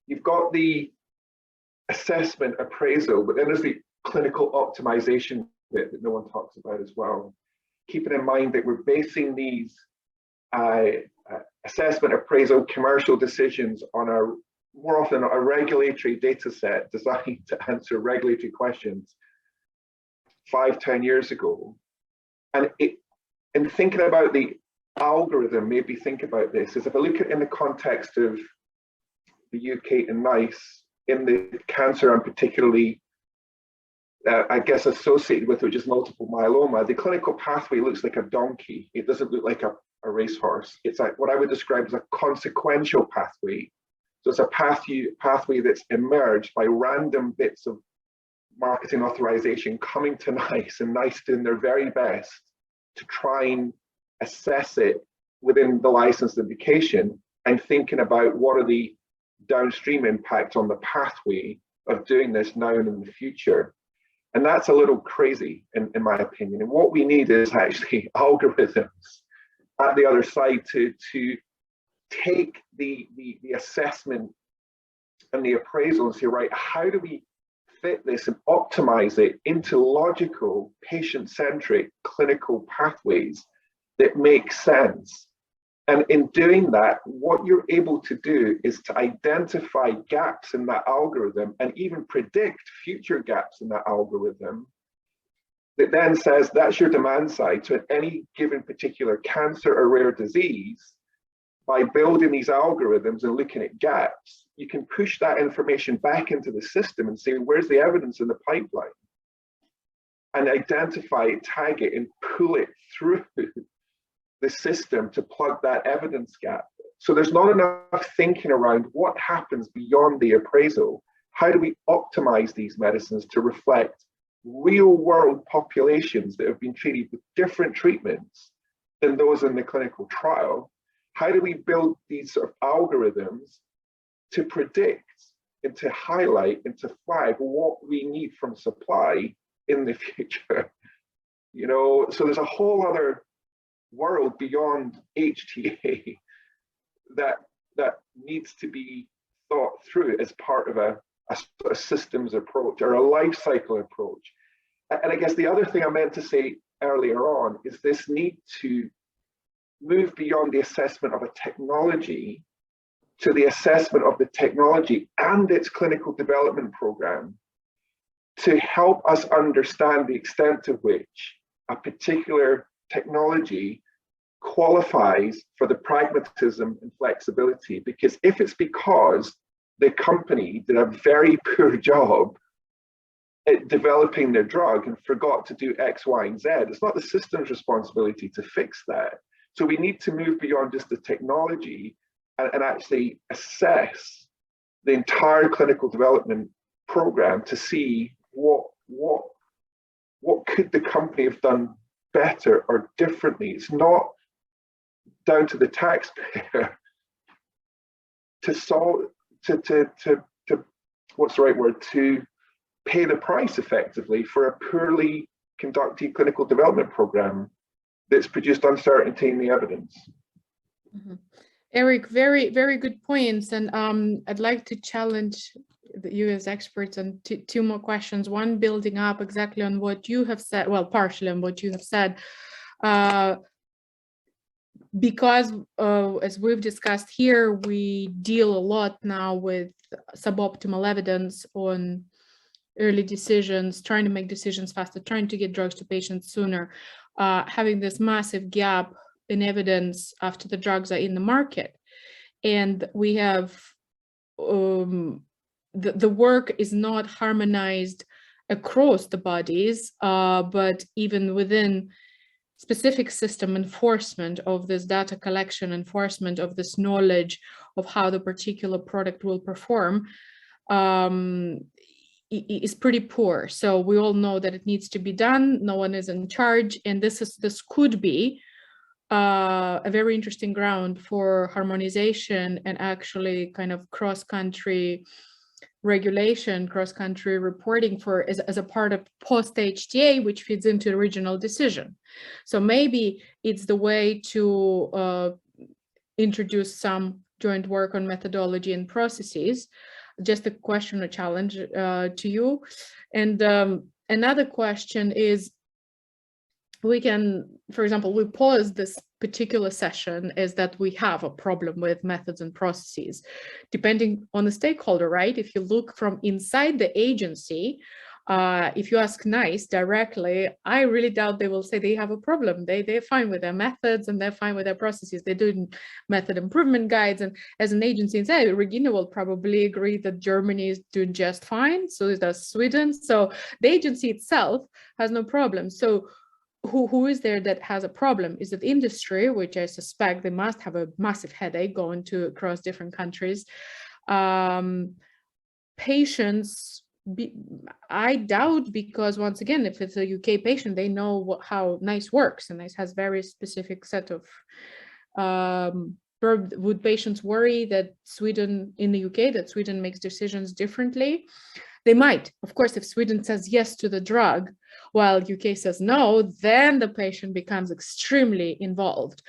S6: you've got the assessment appraisal, but then there's the clinical optimization bit that no one talks about as well. Keeping in mind that we're basing these assessment appraisal commercial decisions on more often a regulatory data set designed to answer regulatory questions 5-10 years ago. And in thinking about the algorithm, maybe think about this, is if I look at it in the context of the UK and NICE, in the cancer and particularly I guess associated with, which is multiple myeloma, the clinical pathway looks like a donkey. It doesn't look like a racehorse. It's like what I would describe as a consequential pathway. So it's a pathway that's emerged by random bits of marketing authorization coming to NICE, and NICE doing their very best to try and assess it within the licensed indication, and thinking about what are the downstream impacts on the pathway of doing this now and in the future. And that's a little crazy in my opinion. And what we need is actually algorithms at the other side to take the assessment and the appraisal and say, right, how do we fit this and optimize it into logical, patient-centric clinical pathways that make sense? And in doing that, what you're able to do is to identify gaps in that algorithm and even predict future gaps in that algorithm that then says that's your demand side. So at any given particular cancer or rare disease, by building these algorithms and looking at gaps, you can push that information back into the system and say, where's the evidence in the pipeline? And identify it, tag it, and pull it through the system to plug that evidence gap. So there's not enough thinking around what happens beyond the appraisal. How do we optimize these medicines to reflect real world populations that have been treated with different treatments than those in the clinical trial? How do we build these sort of algorithms to predict and to highlight and to flag what we need from supply in the future? You know, so there's a whole other world beyond HTA that needs to be thought through as part of a systems approach or a life cycle approach. And I guess the other thing I meant to say earlier on is this need to move beyond the assessment of a technology to the assessment of the technology and its clinical development program to help us understand the extent to which a particular technology qualifies for the pragmatism and flexibility. Because if it's because the company did a very poor job at developing their drug and forgot to do X, Y, and Z, it's not the system's responsibility to fix that. So we need to move beyond just the technology and actually assess the entire clinical development program to see what could the company have done better or differently. It's not down to the taxpayer to solve, to what's the right word, to pay the price effectively for a poorly conducted clinical development program that's produced uncertainty in the evidence.
S1: Mm-hmm. Eric, very, very good points. And I'd like to challenge you as experts on two more questions. One, building up exactly on what you have said, well, partially on what you have said. Because as we've discussed here, we deal a lot now with suboptimal evidence on early decisions, trying to make decisions faster, trying to get drugs to patients sooner, having this massive gap in evidence after the drugs are in the market. And we have, the work is not harmonized across the bodies, but even within specific system enforcement of this data collection, enforcement of this knowledge of how the particular product will perform, is pretty poor. So we all know that it needs to be done. No one is in charge, and this could be a very interesting ground for harmonization and actually kind of cross-country regulation, cross-country reporting for as a part of post-HTA, which feeds into the regional decision. So maybe it's the way to introduce some joint work on methodology and processes. Just a question or challenge to you. And another question is, we can, for example, we pause this particular session is that we have a problem with methods and processes, depending on the stakeholder, right? If you look from inside the agency, if you ask NICE directly, I really doubt they will say they have a problem. They're fine with their methods and they're fine with their processes. They're doing method improvement guides. And as an agency inside, Regina will probably agree that Germany is doing just fine. So does Sweden. So the agency itself has no problem. So who is there that has a problem? Is it industry, which I suspect they must have a massive headache going to across different countries? Patients, I doubt, because once again, if it's a UK patient, they know how NICE works, and NICE has very specific set of. Would patients worry that Sweden, in the UK, that Sweden makes decisions differently? They might. Of course, if Sweden says yes to the drug, while UK says no, then the patient becomes extremely involved.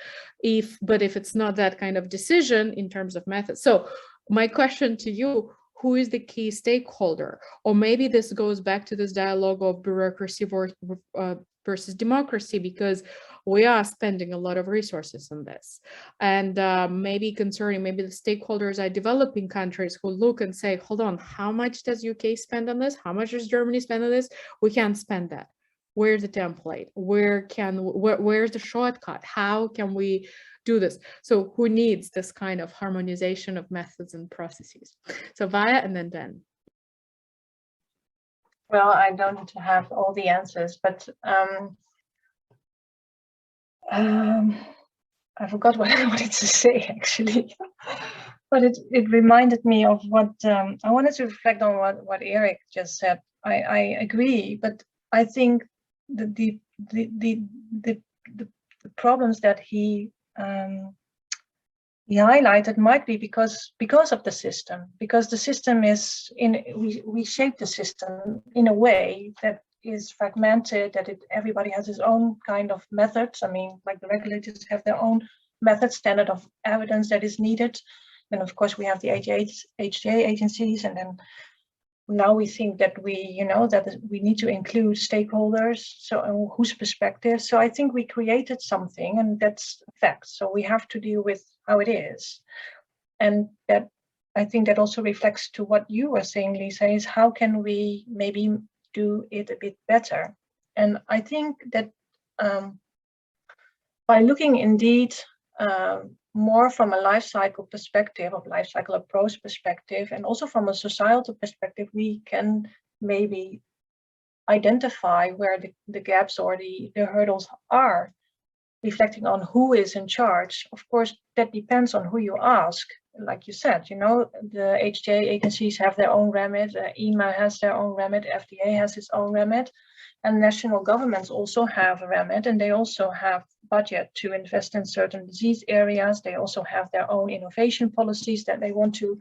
S1: But if it's not that kind of decision in terms of methods. So my question to you, who is the key stakeholder? Or maybe this goes back to this dialogue of bureaucracy versus democracy, because we are spending a lot of resources on this. And maybe the stakeholders are developing countries who look and say, hold on, how much does UK spend on this? How much does Germany spend on this? We can't spend that. Where's the template? Where's the shortcut? How can we do this? So who needs this kind of harmonization of methods and processes? So Vaya and then Dan.
S5: Well, I don't have all the answers, but I forgot what I wanted to say actually. But it reminded me of what I wanted to reflect on what Eric just said. I agree, but I think the problems that he highlighted might be because of the system, because the system is we shape the system in a way that is fragmented, that everybody has his own kind of methods. I mean, like the regulators have their own method, standard of evidence that is needed. And of course we have the HTA agencies, and then now we think that we need to include stakeholders, so whose perspective. So I think we created something, and that's a fact. So we have to deal with how it is. And that, I think that also reflects to what you were saying, Lisa, is how can we maybe do it a bit better? And I think that by looking indeed more from a life cycle perspective, of life cycle approach perspective, and also from a societal perspective, we can maybe identify where the gaps or the hurdles are, reflecting on who is in charge. Of course, that depends on who you ask. Like you said, the HTA agencies have their own remit, EMA has their own remit, FDA has its own remit, and national governments also have a remit, and they also have budget to invest in certain disease areas. They also have their own innovation policies that they want to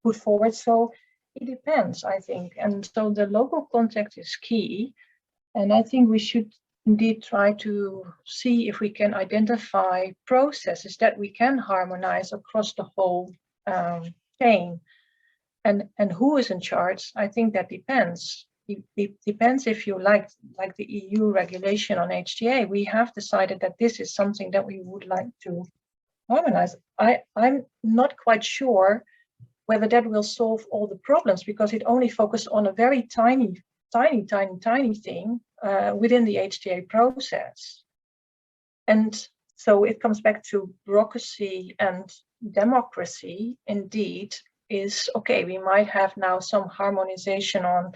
S5: put forward. So it depends, I think. And so the local context is key. And I think we should indeed try to see if we can identify processes that we can harmonize across the whole chain. And who is in charge? I think that depends. It depends if you like the EU regulation on HTA. We have decided that this is something that we would like to harmonize. I'm not quite sure whether that will solve all the problems, because it only focuses on a very tiny thing within the HTA process. And so it comes back to bureaucracy and democracy. Indeed, is okay, we might have now some harmonization on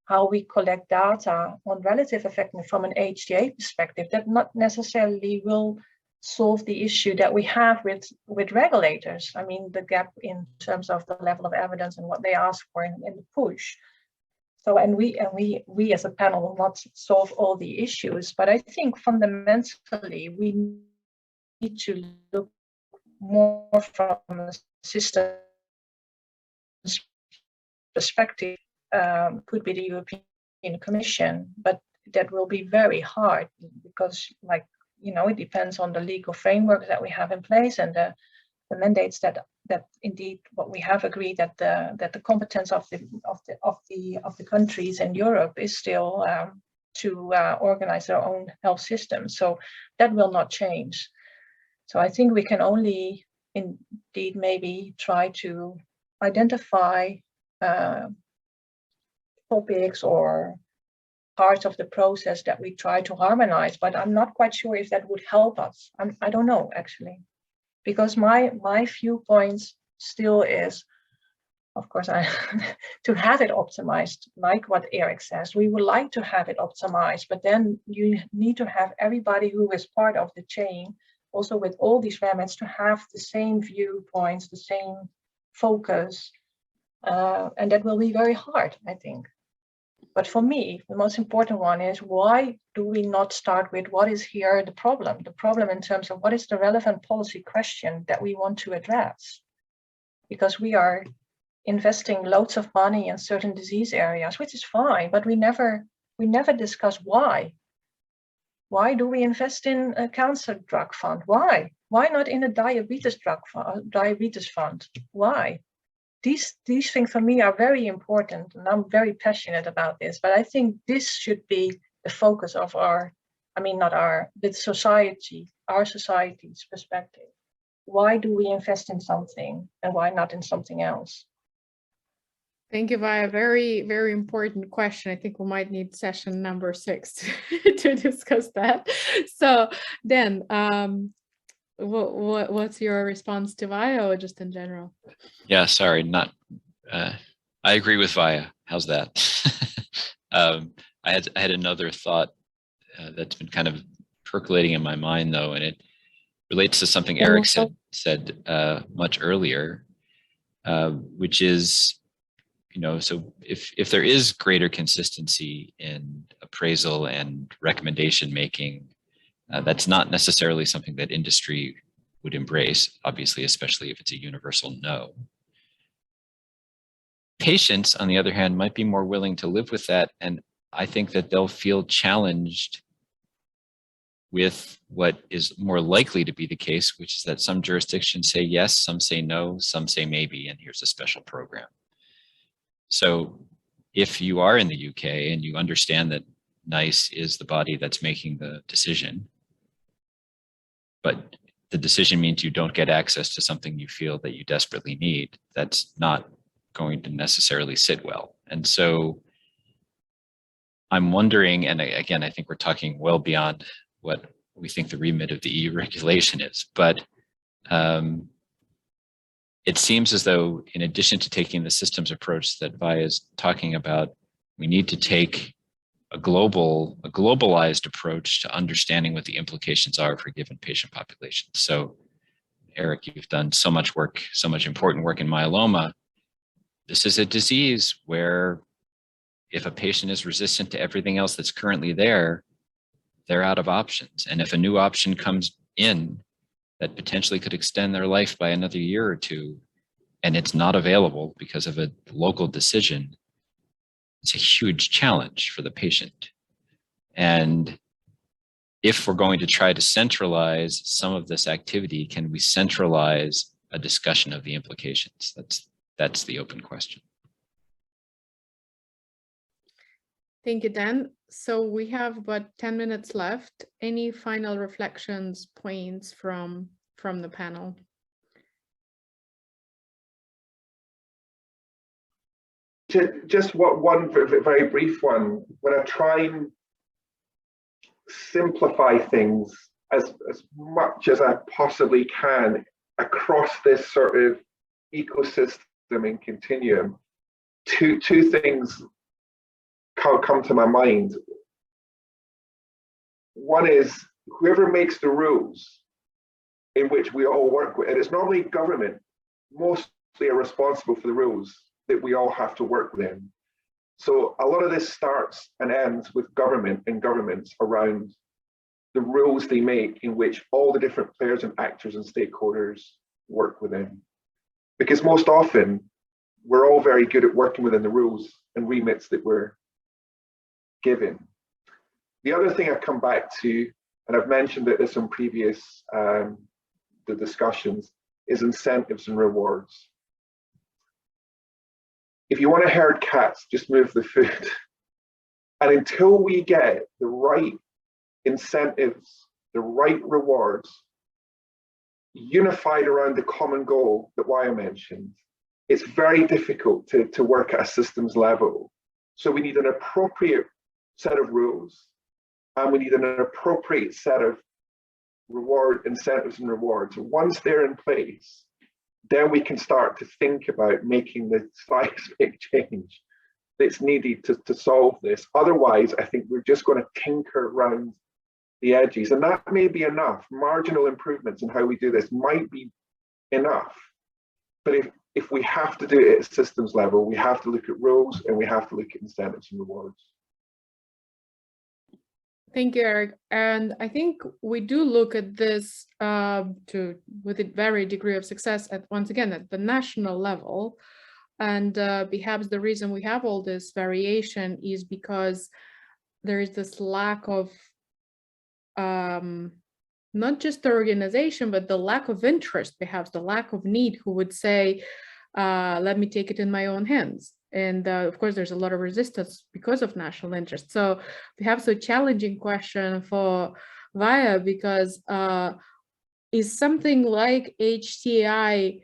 S5: how we collect data on relative effectiveness from an HTA perspective. That not necessarily will solve the issue that we have with regulators. I mean, the gap in terms of the level of evidence and what they ask for in the push. So, and we as a panel will not solve all the issues, but I think fundamentally we need to look more from a system perspective. Could be the European Commission, but that will be very hard because, like, you know, it depends on the legal framework that we have in place and the mandates that indeed what we have agreed that the competence of the countries in Europe is still to organize their own health system. So that will not change. So I think we can only indeed maybe try to identify topics or parts of the process that we try to harmonize, but I'm not quite sure if that would help us. I don't know, actually, because my viewpoints still is, of course, to have it optimized, like what Eric says. We would like to have it optimized, but then you need to have everybody who is part of the chain, also with all these remits, to have the same viewpoints, the same focus, and that will be very hard, I think. But for me, the most important one is, why do we not start with what is here the problem? The problem in terms of what is the relevant policy question that we want to address? Because we are investing loads of money in certain disease areas, which is fine, but we never discuss why. Why do we invest in a cancer drug fund? Why? Why not in a diabetes fund? Why? These things for me are very important, and I'm very passionate about this, but I think this should be the focus of our society's perspective. Why do we invest in something and why not in something else?
S1: Thank you, Vaya. Very, very important question. I think we might need session number 6 to discuss that. So then, what's your response to Vaya, or just in general?
S4: Yeah, sorry, I agree with Vaya. How's that? I had another thought that's been kind of percolating in my mind, though, and it relates to something Eric said much earlier, which is, you know, so if there is greater consistency in appraisal and recommendation making, that's not necessarily something that industry would embrace, obviously, especially if it's a universal no. Patients, on the other hand, might be more willing to live with that, and I think that they'll feel challenged with what is more likely to be the case, which is that some jurisdictions say yes, some say no, some say maybe, and here's a special program. So if you are in the UK and you understand that NICE is the body that's making the decision, but the decision means you don't get access to something you feel that you desperately need, that's not going to necessarily sit well. And so I'm wondering, and again, I think we're talking well beyond what we think the remit of the EU regulation is, but it seems as though, in addition to taking the systems approach that Vaya is talking about, we need to take a globalized approach to understanding what the implications are for given patient populations. So, Eric, you've done so much work, so much important work in myeloma. This is a disease where if a patient is resistant to everything else that's currently there, they're out of options. And if a new option comes in that potentially could extend their life by another year or two, and it's not available because of a local decision, it's a huge challenge for the patient. And if we're going to try to centralize some of this activity, can we centralize a discussion of the implications? That's the open question.
S1: Thank you, Dan. So we have about 10 minutes left. Any final reflections, points from the panel?
S6: Just one very brief one. When I try and simplify things as much as I possibly can across this sort of ecosystem and continuum, two things come to my mind. One is whoever makes the rules in which we all work with, and it's normally government, mostly are responsible for the rules that we all have to work within. So a lot of this starts and ends with government and governments around the rules they make in which all the different players and actors and stakeholders work within. Because most often, we're all very good at working within the rules and remits that we're given. The other thing I come back to, and I've mentioned this in previous the discussions, is incentives and rewards. If you want to herd cats, just move the food. And until we get the right incentives, the right rewards, unified around the common goal that Waya mentioned, it's very difficult to work at a systems level. So we need an appropriate set of rules, and we need an appropriate set of incentives and rewards. Once they're in place, then we can start to think about making the seismic change that's needed to solve this. Otherwise, I think we're just going to tinker around the edges, and that may be enough. Marginal improvements in how we do this might be enough. But if we have to do it at systems level, we have to look at rules and we have to look at incentives and rewards.
S1: Thank you, Eric. And I think we do look at this with a very degree of success once again at the national level. And perhaps the reason we have all this variation is because there is this lack of not just the organization, but the lack of interest, perhaps the lack of need, who would say, let me take it in my own hands. And of course, there's a lot of resistance because of national interest. So perhaps a challenging question for Waya, because is something like HTA,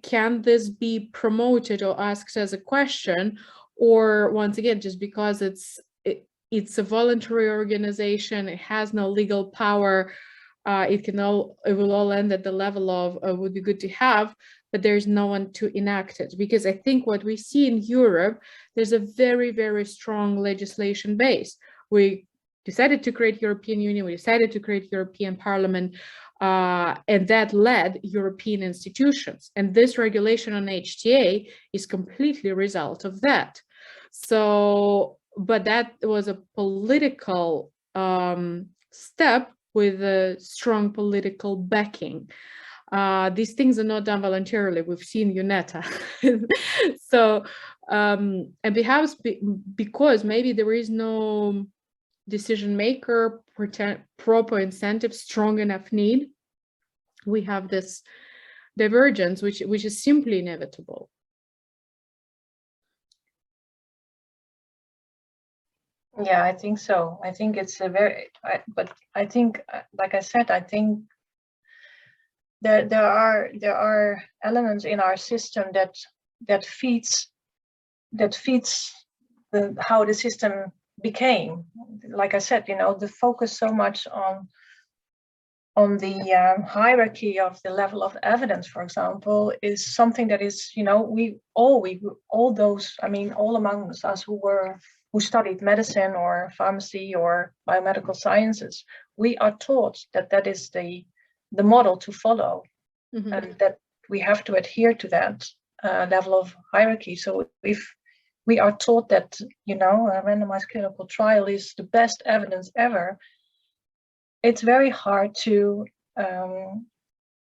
S1: can this be promoted or asked as a question? Or once again, just because it's a voluntary organization, it has no legal power, it will all end at the level of would be good to have, but there's no one to enact it. Because I think what we see in Europe, there's a very, very strong legislation base. We decided to create European Union, we decided to create European Parliament, and that led European institutions. And this regulation on HTA is completely a result of that. So, but that was a political step with a strong political backing. These things are not done voluntarily. We've seen UNETA. So, and perhaps because maybe there is no decision maker, proper incentive, strong enough need, we have this divergence, which is simply inevitable.
S5: Yeah, I think so. I think it's a but I think, like I said, I think there are elements in our system that feeds how the system became. Like I said, the focus so much on the hierarchy of the level of evidence, for example, is something that is, all those, I mean, all among us who studied medicine or pharmacy or biomedical sciences, we are taught that is the model to follow, mm-hmm. and that we have to adhere to that level of hierarchy. So if we are taught that, a randomized clinical trial is the best evidence ever, it's very hard to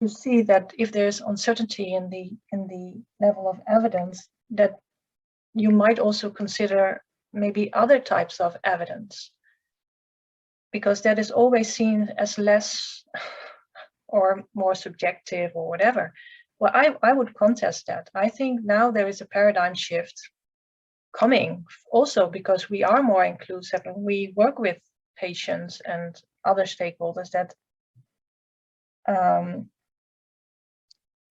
S5: see that if there's uncertainty in the level of evidence, that you might also consider maybe other types of evidence. because that is always seen as less or more subjective or whatever. Well, I would contest that. I think now there is a paradigm shift coming, also because we are more inclusive and we work with patients and other stakeholders that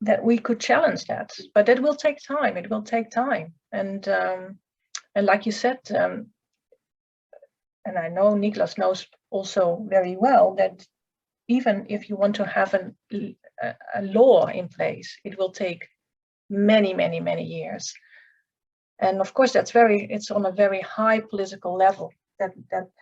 S5: that we could challenge that, but it will take time. It will take time, and like you said, and I know Niklas knows also very well that even if you want to have a law in place, it will take many, many, many years. And of course, it's on a very high political level that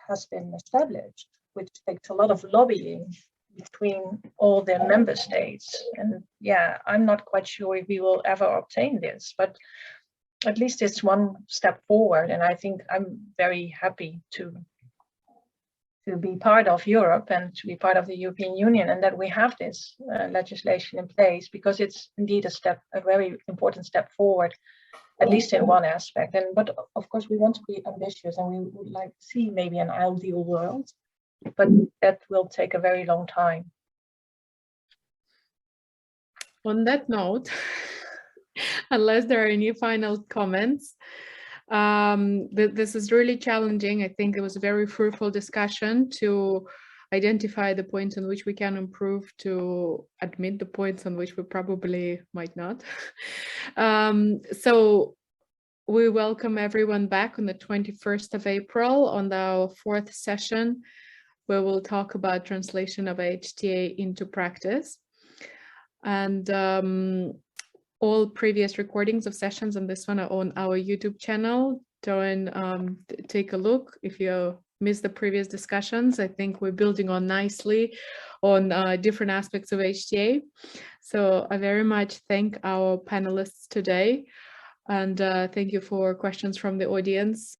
S5: has been established, which takes a lot of lobbying between all the member states. And yeah, I'm not quite sure if we will ever obtain this, but at least it's one step forward. And I think I'm very happy to be part of Europe and to be part of the European Union, and that we have this legislation in place, because it's indeed a very important step forward, at least in one aspect. But of course, we want to be ambitious, and we would like to see maybe an ideal world, but that will take a very long time.
S1: On that note, unless there are any final comments, this is really challenging. I think it was a very fruitful discussion to identify the points on which we can improve, to admit the points on which we probably might not. So we welcome everyone back on the 21st of April on our 4th session, where we'll talk about translation of HTA into practice. And all previous recordings of sessions on this one are on our YouTube channel. Take a look if you missed the previous discussions. I think we're building on nicely on different aspects of HTA. So I very much thank our panelists today, and thank you for questions from the audience.